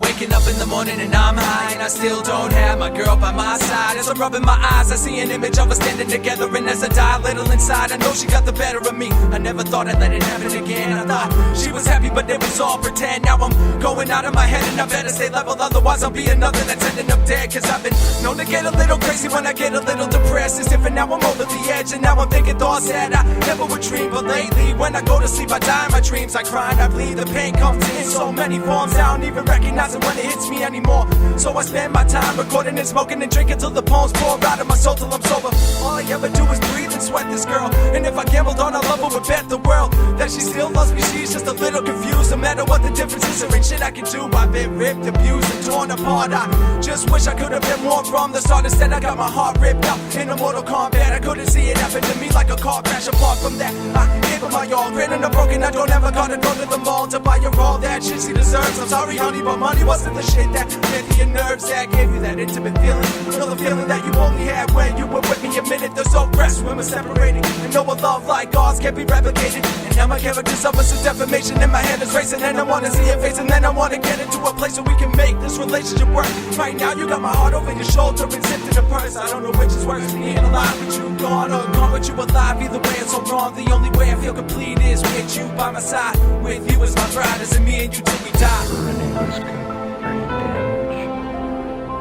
Waking up in the morning and I'm high, and I still don't have my girl by my side. As I'm rubbing my eyes, I see an image of us standing together, and as I die a little inside, I know she got the better of me. I never thought I'd let it happen again. I thought she was happy, but it was all pretend. Now I'm going out of my head, and I better stay level, otherwise I'll be another that's ending up dead. Cause I've been known to get a little crazy when I get a little depressed. It's different now, I'm over the edge, and now I'm thinking thoughts that I never would dream. But lately, when I go to sleep, I die in my dreams. I cry and I bleed, the pain comes in so many forms, I don't even recognize it when it hits me anymore. So I spend my time recording and smoking and drinking till the poems pour out of my soul till I'm sober. All I ever do is breathe and sweat this girl, and if I gambled on her love, I would bet the world that she still loves me. She's just a little confused, no matter what the difference is. There ain't shit I can do. I've been ripped, abused, and torn apart. I just wish I could have been more from the start. Instead I got my heart ripped out in a Mortal Kombat. I couldn't see it happen to me like a car crash. Apart from that, I gave her my all. Granted I'm broken, I don't ever gotta go to the mall to buy her all that shit she deserves. I'm sorry honey, but money wasn't the shit that hit your nerves, that gave you that intimate feeling. You know the feeling that you only had when you were with me. A minute, there's no rest when we're separating, and no a love like ours can't be replicated. And now my character suffers some defamation, and my head is racing, and I wanna see your face, and then I wanna get into a place where we can make this relationship work. Right now you got my heart over your shoulder and zipped in a purse. I don't know which is worse, being alive with you, gone, or gone with you alive. Either way it's so wrong. The only way I feel complete is with you by my side. With you as my bride, as in me and you till we die.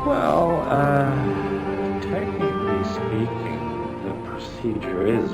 Well, technically speaking, the procedure is